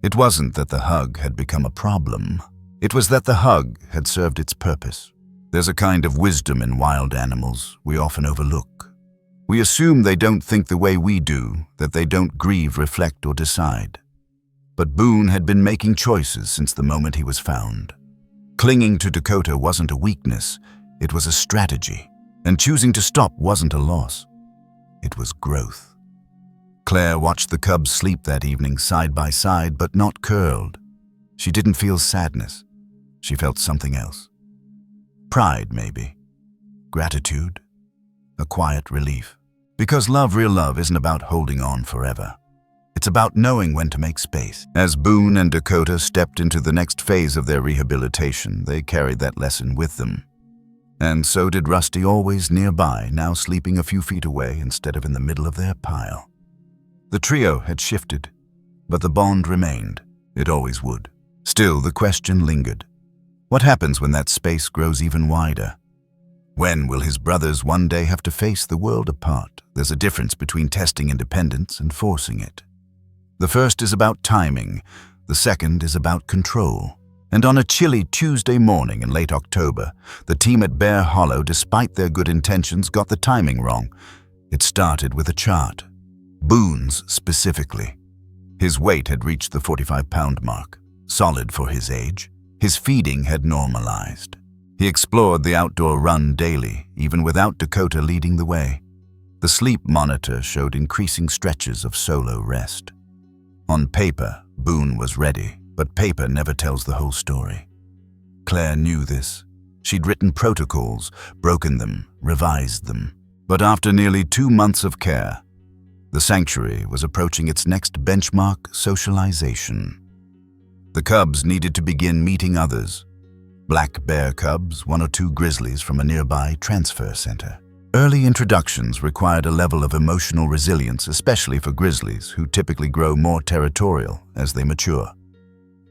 It wasn't that the hug had become a problem. It was that the hug had served its purpose. There's a kind of wisdom in wild animals we often overlook. We assume they don't think the way we do, that they don't grieve, reflect, or decide. But Boone had been making choices since the moment he was found. Clinging to Dakota wasn't a weakness, it was a strategy. And choosing to stop wasn't a loss. It was growth. Claire watched the cubs sleep that evening side by side, but not curled. She didn't feel sadness. She felt something else. Pride, maybe. Gratitude. A quiet relief. Because real love isn't about holding on forever. It's about knowing when to make space. As Boone and Dakota stepped into the next phase of their rehabilitation, they carried that lesson with them. And so did Rusty, always nearby, now sleeping a few feet away instead of in the middle of their pile. The trio had shifted, but the bond remained. It always would. Still, the question lingered. What happens when that space grows even wider? When will his brothers one day have to face the world apart? There's a difference between testing independence and forcing it. The first is about timing, the second is about control. And on a chilly Tuesday morning in late October, the team at Bear Hollow, despite their good intentions, got the timing wrong. It started with a chart. Boone's specifically. His weight had reached the 45-pound mark, solid for his age. His feeding had normalized. He explored the outdoor run daily, even without Dakota leading the way. The sleep monitor showed increasing stretches of solo rest. On paper, Boone was ready, but paper never tells the whole story. Claire knew this. She'd written protocols, broken them, revised them. But after nearly 2 months of care, the sanctuary was approaching its next benchmark, socialization. The cubs needed to begin meeting others. Black bear cubs, 1 or 2 grizzlies from a nearby transfer center. Early introductions required a level of emotional resilience, especially for grizzlies, who typically grow more territorial as they mature.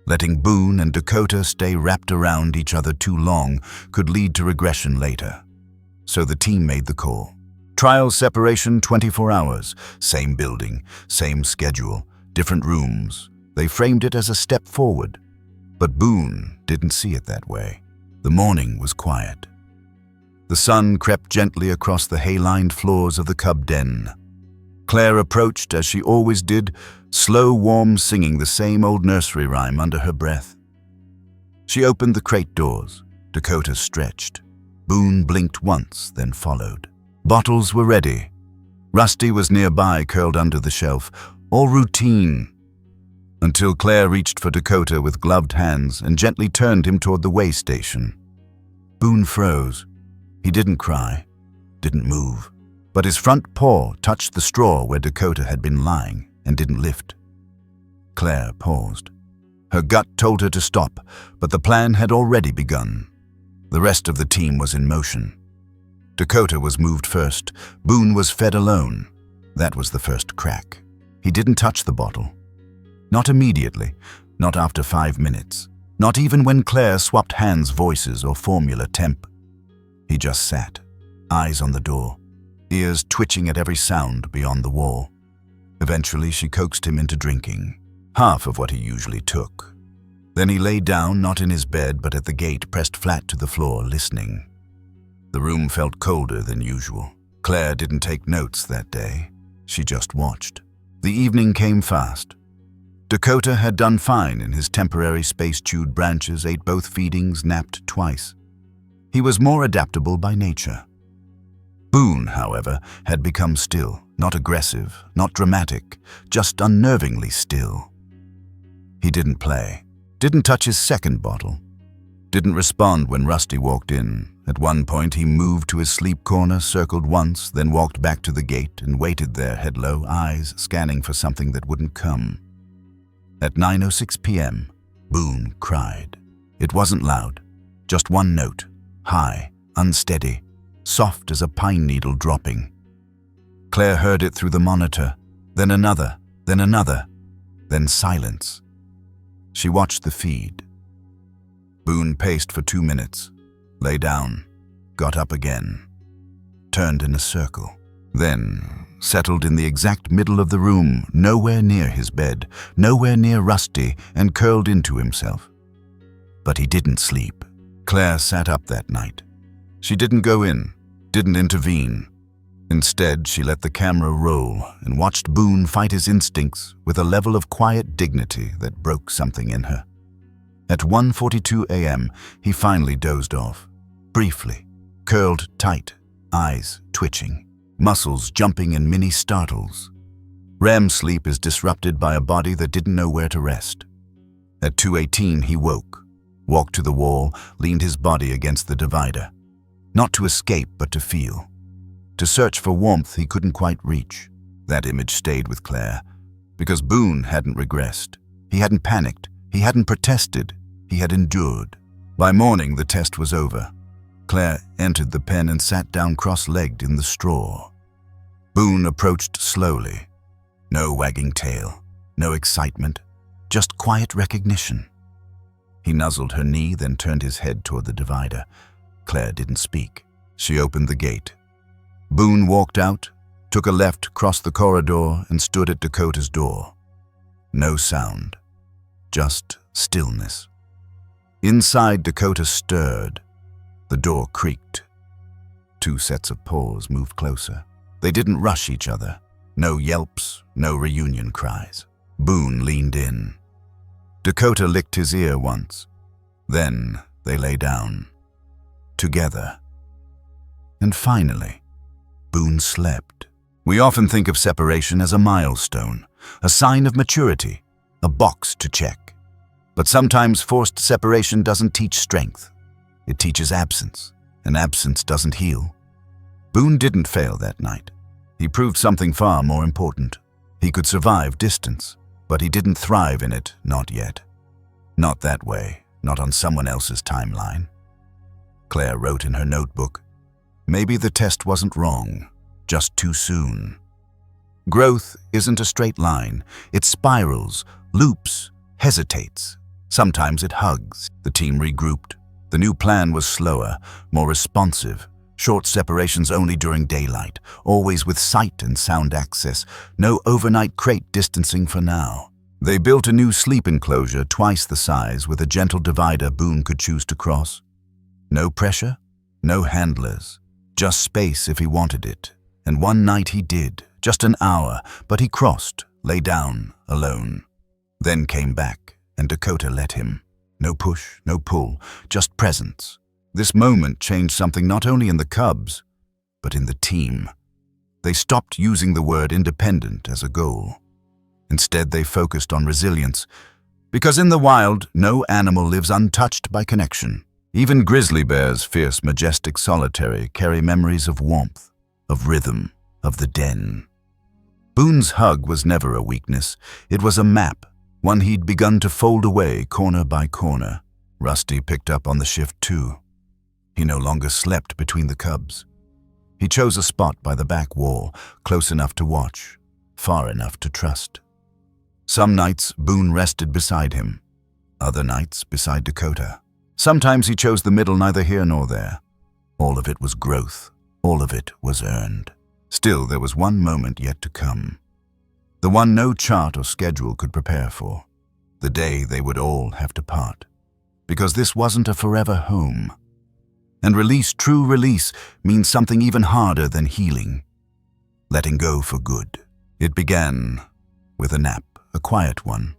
Letting Boone and Dakota stay wrapped around each other too long could lead to regression later. So the team made the call. Trial separation 24 hours, same building, same schedule, different rooms. They framed it as a step forward. But Boone didn't see it that way. The morning was quiet. The sun crept gently across the hay-lined floors of the cub den. Claire approached as she always did, slow, warm singing the same old nursery rhyme under her breath. She opened the crate doors. Dakota stretched. Boone blinked once, then followed. Bottles were ready. Rusty was nearby, curled under the shelf. All routine. Until Claire reached for Dakota with gloved hands and gently turned him toward the way station. Boone froze. He didn't cry, didn't move, but his front paw touched the straw where Dakota had been lying and didn't lift. Claire paused. Her gut told her to stop, but the plan had already begun. The rest of the team was in motion. Dakota was moved first. Boone was fed alone. That was the first crack. He didn't touch the bottle. Not immediately, not after 5 minutes, not even when Claire swapped hands, voices, or formula temp. He just sat, eyes on the door, ears twitching at every sound beyond the wall. Eventually, she coaxed him into drinking, half of what he usually took. Then he lay down, not in his bed, but at the gate, pressed flat to the floor, listening. The room felt colder than usual. Claire didn't take notes that day. She just watched. The evening came fast. Dakota had done fine in his temporary space-chewed branches, ate both feedings, napped twice. He was more adaptable by nature. Boone, however, had become still, not aggressive, not dramatic, just unnervingly still. He didn't play, didn't touch his second bottle, didn't respond when Rusty walked in. At one point, he moved to his sleep corner, circled once, then walked back to the gate and waited there, head low, eyes scanning for something that wouldn't come. At 9:06 p.m., Boone cried. It wasn't loud, just one note. High, unsteady, soft as a pine needle dropping. Claire heard it through the monitor, then another, then silence. She watched the feed. Boone paced for 2 minutes, lay down, got up again, turned in a circle, then settled in the exact middle of the room, nowhere near his bed, nowhere near Rusty, and curled into himself. But he didn't sleep. Claire sat up that night. She didn't go in, didn't intervene. Instead, she let the camera roll and watched Boone fight his instincts with a level of quiet dignity that broke something in her. At 1:42 a.m., he finally dozed off, briefly, curled tight, eyes twitching, muscles jumping in mini startles. REM sleep is disrupted by a body that didn't know where to rest. At 2:18, he woke. Walked to the wall, leaned his body against the divider. Not to escape, but to feel. To search for warmth he couldn't quite reach. That image stayed with Claire, because Boone hadn't regressed. He hadn't panicked. He hadn't protested. He had endured. By morning, the test was over. Claire entered the pen and sat down cross-legged in the straw. Boone approached slowly. No wagging tail, no excitement, just quiet recognition. He nuzzled her knee, then turned his head toward the divider. Claire didn't speak. She opened the gate. Boone walked out, took a left, crossed the corridor, and stood at Dakota's door. No sound, just stillness. Inside, Dakota stirred. The door creaked. Two sets of paws moved closer. They didn't rush each other. No yelps, no reunion cries. Boone leaned in. Dakota licked his ear once. Then they lay down. Together. And finally, Boone slept. We often think of separation as a milestone, a sign of maturity, a box to check. But sometimes forced separation doesn't teach strength. It teaches absence, and absence doesn't heal. Boone didn't fail that night. He proved something far more important. He could survive distance, but he didn't thrive in it, not yet. Not that way, not on someone else's timeline. Claire wrote in her notebook, "Maybe the test wasn't wrong, just too soon." Growth isn't a straight line. It spirals, loops, hesitates. Sometimes it hugs. The team regrouped. The new plan was slower, more responsive. Short separations only during daylight, always with sight and sound access. No overnight crate distancing for now. They built a new sleep enclosure twice the size with a gentle divider Boone could choose to cross. No pressure, no handlers, just space if he wanted it. And one night he did, just an hour, but he crossed, lay down, alone. Then came back, and Dakota let him. No push, no pull, just presence. This moment changed something not only in the cubs, but in the team. They stopped using the word independent as a goal. Instead, they focused on resilience. Because in the wild, no animal lives untouched by connection. Even grizzly bears, fierce, majestic, solitary, carry memories of warmth, of rhythm, of the den. Boone's hug was never a weakness. It was a map, one he'd begun to fold away corner by corner. Rusty picked up on the shift too. He no longer slept between the cubs. He chose a spot by the back wall, close enough to watch, far enough to trust. Some nights, Boone rested beside him. Other nights, beside Dakota. Sometimes he chose the middle, neither here nor there. All of it was growth. All of it was earned. Still, there was one moment yet to come. The one no chart or schedule could prepare for. The day they would all have to part. Because this wasn't a forever home. And release, true release, means something even harder than healing. Letting go for good. It began with a nap, a quiet one.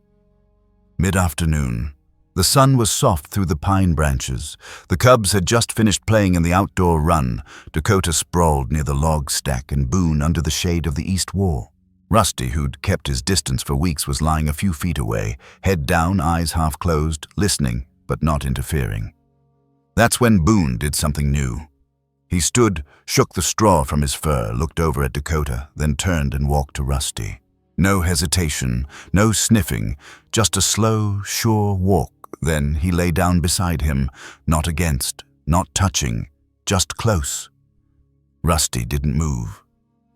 Mid-afternoon. The sun was soft through the pine branches. The cubs had just finished playing in the outdoor run. Dakota sprawled near the log stack and Boone under the shade of the east wall. Rusty, who'd kept his distance for weeks, was lying a few feet away, head down, eyes half closed, listening, but not interfering. That's when Boone did something new. He stood, shook the straw from his fur, looked over at Dakota, then turned and walked to Rusty. No hesitation, no sniffing, just a slow, sure walk. Then he lay down beside him, not against, not touching, just close. Rusty didn't move.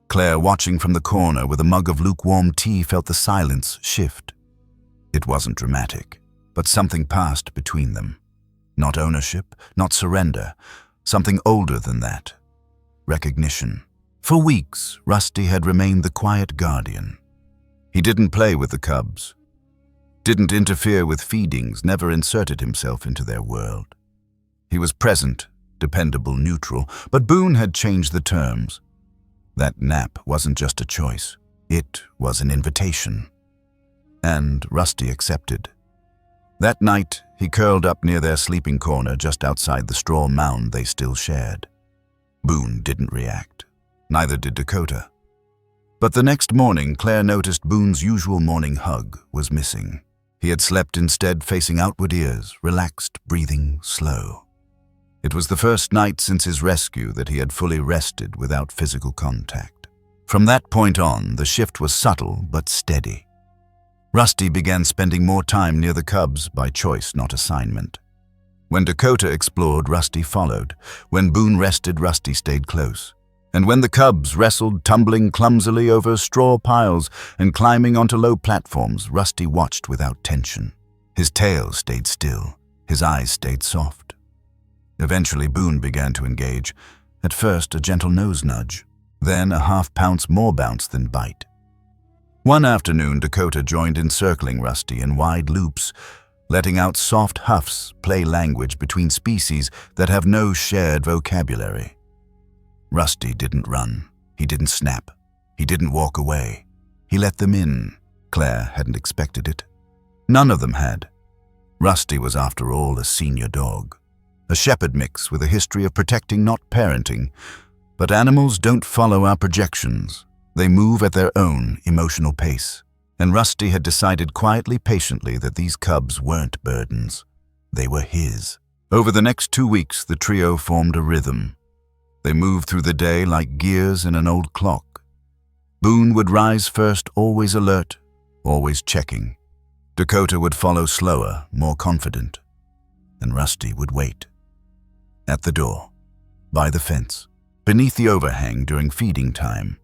Claire, watching from the corner with a mug of lukewarm tea, felt the silence shift. It wasn't dramatic, but something passed between them. Not ownership, not surrender, something older than that. Recognition. For weeks, Rusty had remained the quiet guardian. He didn't play with the cubs, didn't interfere with feedings, never inserted himself into their world. He was present, dependable, neutral, but Boone had changed the terms. That nap wasn't just a choice, it was an invitation. And Rusty accepted. That night, he curled up near their sleeping corner just outside the straw mound they still shared. Boone didn't react. Neither did Dakota. But the next morning, Claire noticed Boone's usual morning hug was missing. He had slept instead facing outward ears, relaxed, breathing slow. It was the first night since his rescue that he had fully rested without physical contact. From that point on, the shift was subtle but steady. Rusty began spending more time near the cubs by choice, not assignment. When Dakota explored, Rusty followed. When Boone rested, Rusty stayed close. And when the cubs wrestled, tumbling clumsily over straw piles and climbing onto low platforms, Rusty watched without tension. His tail stayed still, his eyes stayed soft. Eventually, Boone began to engage. At first, a gentle nose nudge, then a half pounce more bounce than bite. One afternoon, Dakota joined in circling Rusty in wide loops, letting out soft huffs play language between species that have no shared vocabulary. Rusty didn't run. He didn't snap. He didn't walk away. He let them in. Claire hadn't expected it. None of them had. Rusty was, after all, a senior dog. A shepherd mix with a history of protecting, not parenting. But animals don't follow our projections. They move at their own emotional pace. And Rusty had decided quietly, patiently, that these cubs weren't burdens. They were his. Over the next 2 weeks, the trio formed a rhythm. They moved through the day like gears in an old clock. Boone would rise first, always alert, always checking. Dakota would follow slower, more confident. And Rusty would wait. At the door, by the fence, beneath the overhang during feeding time.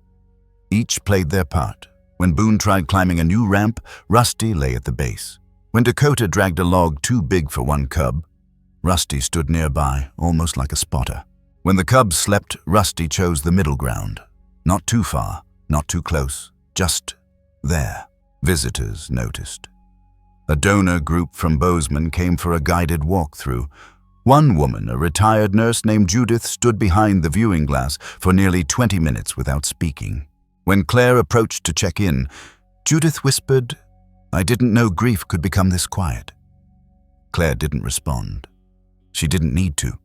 Each played their part. When Boone tried climbing a new ramp, Rusty lay at the base. When Dakota dragged a log too big for one cub, Rusty stood nearby, almost like a spotter. When the cubs slept, Rusty chose the middle ground. Not too far, not too close, just there. Visitors noticed. A donor group from Bozeman came for a guided walkthrough. One woman, a retired nurse named Judith, stood behind the viewing glass for nearly 20 minutes without speaking. When Claire approached to check in, Judith whispered, "I didn't know grief could become this quiet." Claire didn't respond. She didn't need to,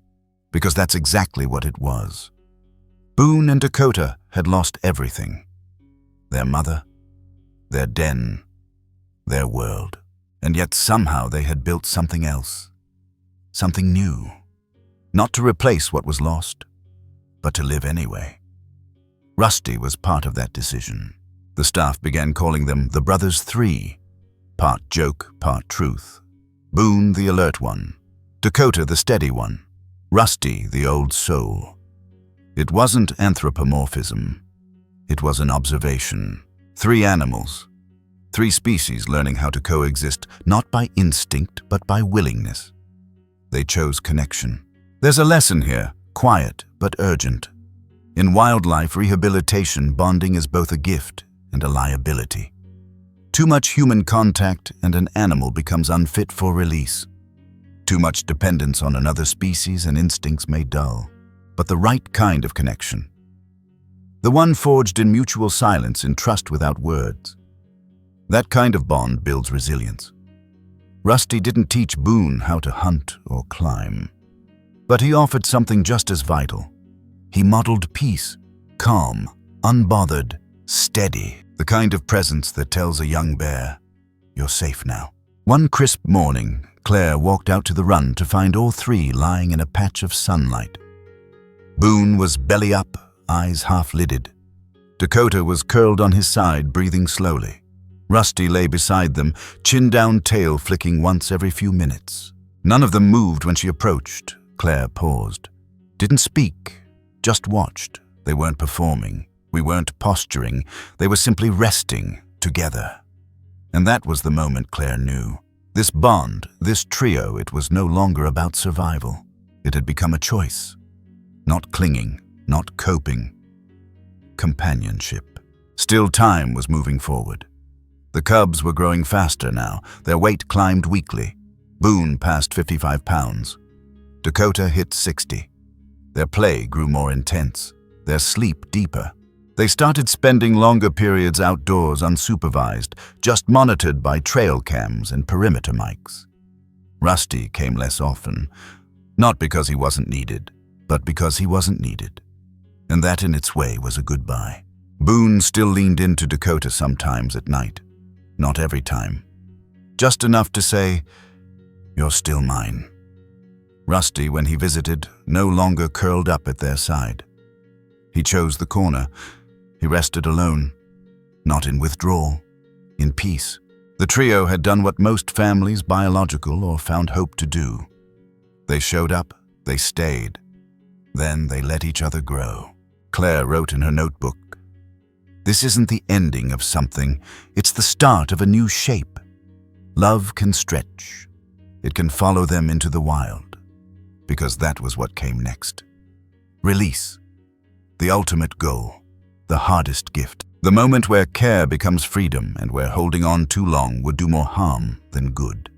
because that's exactly what it was. Boone and Dakota had lost everything. Their mother, their den, their world. And yet somehow they had built something else. Something new. Not to replace what was lost, but to live anyway. Rusty was part of that decision. The staff began calling them the Brothers Three, part joke, part truth. Boone the alert one, Dakota the steady one, Rusty the old soul. It wasn't anthropomorphism. It was an observation. 3 animals, 3 species learning how to coexist, not by instinct, but by willingness. They chose connection. There's a lesson here, quiet but urgent. In wildlife rehabilitation, bonding is both a gift and a liability. Too much human contact and an animal becomes unfit for release. Too much dependence on another species and instincts may dull. But the right kind of connection, the one forged in mutual silence, in trust without words, that kind of bond builds resilience. Rusty didn't teach Boone how to hunt or climb, but he offered something just as vital. He modeled peace, calm, unbothered, steady, the kind of presence that tells a young bear, "You're safe now." One crisp morning, Claire walked out to the run to find all 3 lying in a patch of sunlight. Boone was belly up, eyes half-lidded. Dakota was curled on his side, breathing slowly. Rusty lay beside them, chin down, tail flicking once every few minutes. None of them moved when she approached. Claire paused. Didn't speak, just watched. They weren't performing. We weren't posturing. They were simply resting together. And that was the moment Claire knew. This bond, this trio, it was no longer about survival. It had become a choice. Not clinging, not coping. Companionship. Still, time was moving forward. The cubs were growing faster now. Their weight climbed weekly. Boone passed 55 pounds. Dakota hit 60. Their play grew more intense. Their sleep deeper. They started spending longer periods outdoors unsupervised, just monitored by trail cams and perimeter mics. Rusty came less often, not because he wasn't needed, but because he wasn't needed. And that in its way was a goodbye. Boone still leaned into Dakota sometimes at night. Not every time. Just enough to say, "You're still mine." Rusty, when he visited, no longer curled up at their side. He chose the corner. He rested alone, not in withdrawal, in peace. The trio had done what most families, biological or found hope, to do. They showed up, they stayed. Then they let each other grow. Claire wrote in her notebook. This isn't the ending of something, it's the start of a new shape. Love can stretch. It can follow them into the wild. Because that was what came next. Release. The ultimate goal. The hardest gift. The moment where care becomes freedom and where holding on too long would do more harm than good.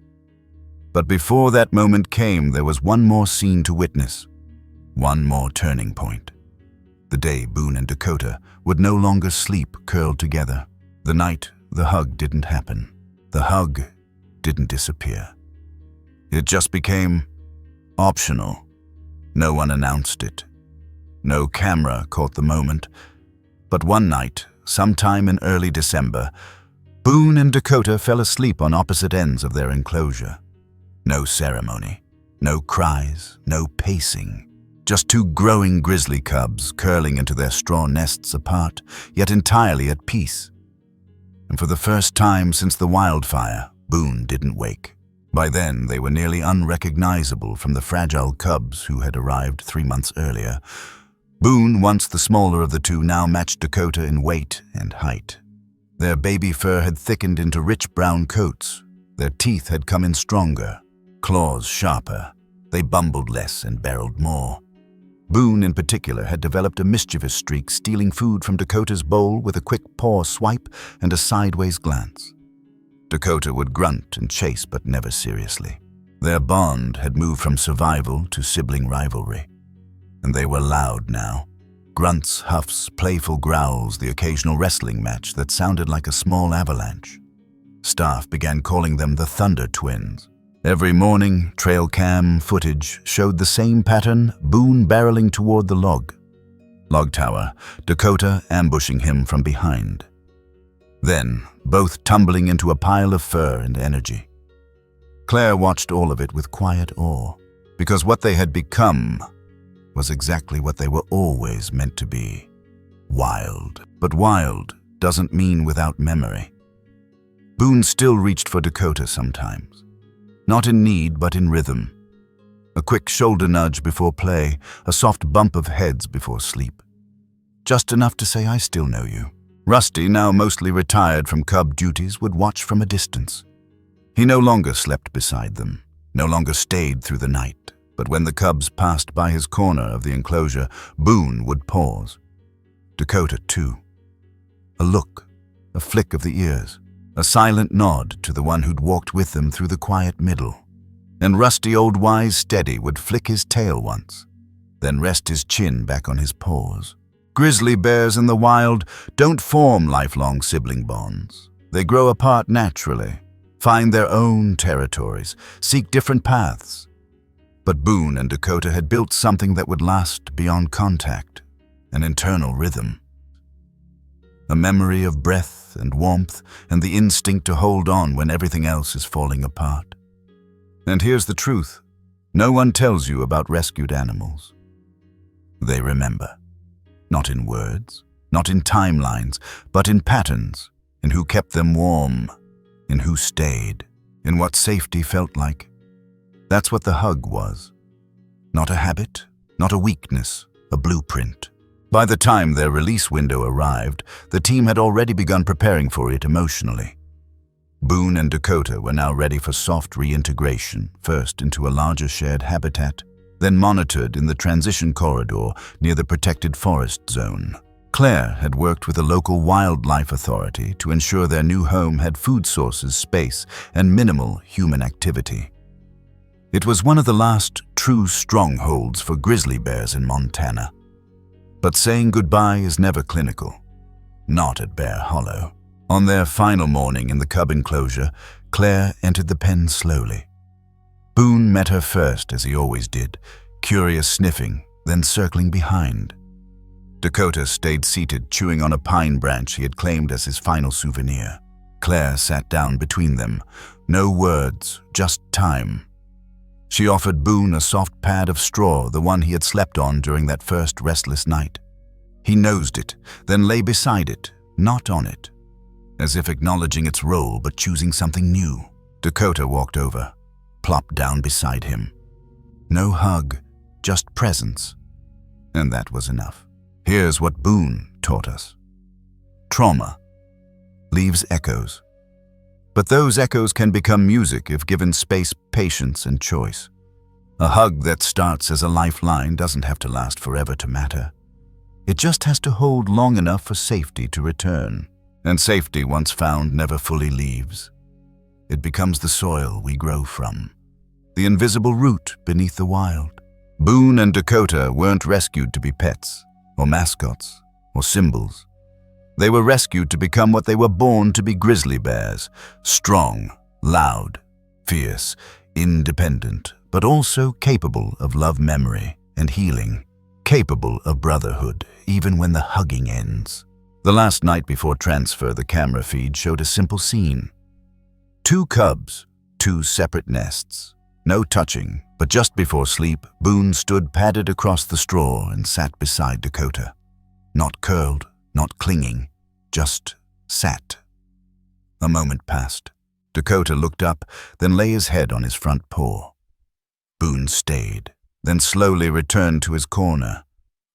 But before that moment came, there was one more scene to witness. One more turning point. The day Boone and Dakota would no longer sleep curled together. The night the hug didn't happen. The hug didn't disappear. It just became optional. No one announced it. No camera caught the moment. But one night, sometime in early December, Boone and Dakota fell asleep on opposite ends of their enclosure. No ceremony, no cries, no pacing. Just two growing grizzly cubs curling into their straw nests apart, yet entirely at peace. And for the first time since the wildfire, Boone didn't wake. By then, they were nearly unrecognizable from the fragile cubs who had arrived 3 months earlier. Boone, once the smaller of the two, now matched Dakota in weight and height. Their baby fur had thickened into rich brown coats. Their teeth had come in stronger, claws sharper. They bumbled less and barreled more. Boone, in particular, had developed a mischievous streak, stealing food from Dakota's bowl with a quick paw swipe and a sideways glance. Dakota would grunt and chase, but never seriously. Their bond had moved from survival to sibling rivalry. And they were loud now. Grunts, huffs, playful growls, the occasional wrestling match that sounded like a small avalanche. Staff began calling them the Thunder Twins. Every morning, trail cam footage showed the same pattern, Boone barreling toward the log tower, Dakota ambushing him from behind. Then, both tumbling into a pile of fur and energy. Claire watched all of it with quiet awe, because what they had become was exactly what they were always meant to be. Wild. But wild doesn't mean without memory. Boone still reached for Dakota sometimes. Not in need, but in rhythm. A quick shoulder nudge before play, a soft bump of heads before sleep. Just enough to say, I still know you. Rusty, now mostly retired from cub duties, would watch from a distance. He no longer slept beside them, no longer stayed through the night. But when the cubs passed by his corner of the enclosure, Boone would pause. Dakota, too. A look, a flick of the ears, a silent nod to the one who'd walked with them through the quiet middle. And rusty old Wise Steady would flick his tail once, then rest his chin back on his paws. Grizzly bears in the wild don't form lifelong sibling bonds. They grow apart naturally, find their own territories, seek different paths. But Boone and Dakota had built something that would last beyond contact, an internal rhythm. A memory of breath and warmth and the instinct to hold on when everything else is falling apart. And here's the truth. No one tells you about rescued animals. They remember. Not in words, not in timelines, but in patterns, in who kept them warm, in who stayed, in what safety felt like. That's what the hug was. Not a habit, not a weakness, a blueprint. By the time their release window arrived, the team had already begun preparing for it emotionally. Boone and Dakota were now ready for soft reintegration, first into a larger shared habitat, then monitored in the transition corridor near the protected forest zone. Claire had worked with a local wildlife authority to ensure their new home had food sources, space, and minimal human activity. It was one of the last true strongholds for grizzly bears in Montana. But saying goodbye is never clinical. Not at Bear Hollow. On their final morning in the cub enclosure, Claire entered the pen slowly. Boone met her first, as he always did, curious sniffing, then circling behind. Dakota stayed seated, chewing on a pine branch he had claimed as his final souvenir. Claire sat down between them. No words, just time. She offered Boone a soft pad of straw, the one he had slept on during that first restless night. He nosed it, then lay beside it, not on it, as if acknowledging its role but choosing something new. Dakota walked over, plopped down beside him. No hug, just presence. And that was enough. Here's what Boone taught us. Trauma leaves echoes. But those echoes can become music if given space, patience, and choice. A hug that starts as a lifeline doesn't have to last forever to matter. It just has to hold long enough for safety to return. And safety, once found, never fully leaves. It becomes the soil we grow from, the invisible root beneath the wild. Boone and Dakota weren't rescued to be pets, or mascots, or symbols. They were rescued to become what they were born to be: grizzly bears, strong, loud, fierce, independent, but also capable of love, memory, and healing, capable of brotherhood, even when the hugging ends. The last night before transfer, the camera feed showed a simple scene. 2 cubs, 2 separate nests. No touching, but just before sleep, Boone stood padded across the straw and sat beside Dakota. Not curled, not clinging, just sat. A moment passed. Dakota looked up, then lay his head on his front paw. Boone stayed, then slowly returned to his corner.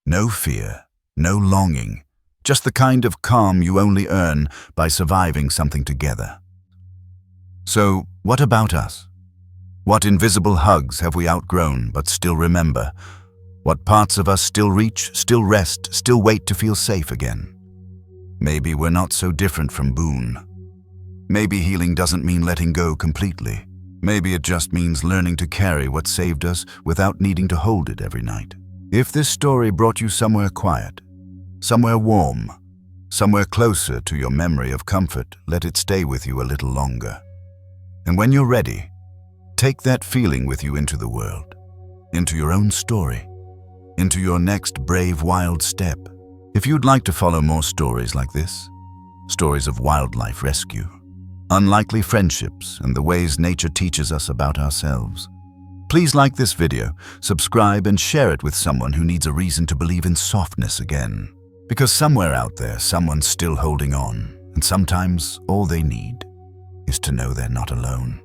No fear, no longing, just the kind of calm you only earn by surviving something together. So, what about us? What invisible hugs have we outgrown but still remember? What parts of us still reach, still rest, still wait to feel safe again? Maybe we're not so different from Boone. Maybe healing doesn't mean letting go completely. Maybe it just means learning to carry what saved us without needing to hold it every night. If this story brought you somewhere quiet, somewhere warm, somewhere closer to your memory of comfort, let it stay with you a little longer. And when you're ready, take that feeling with you into the world, into your own story, into your next brave wild step. If you'd like to follow more stories like this, stories of wildlife rescue, unlikely friendships, and the ways nature teaches us about ourselves, please like this video, subscribe, and share it with someone who needs a reason to believe in softness again. Because somewhere out there, someone's still holding on, and sometimes all they need is to know they're not alone.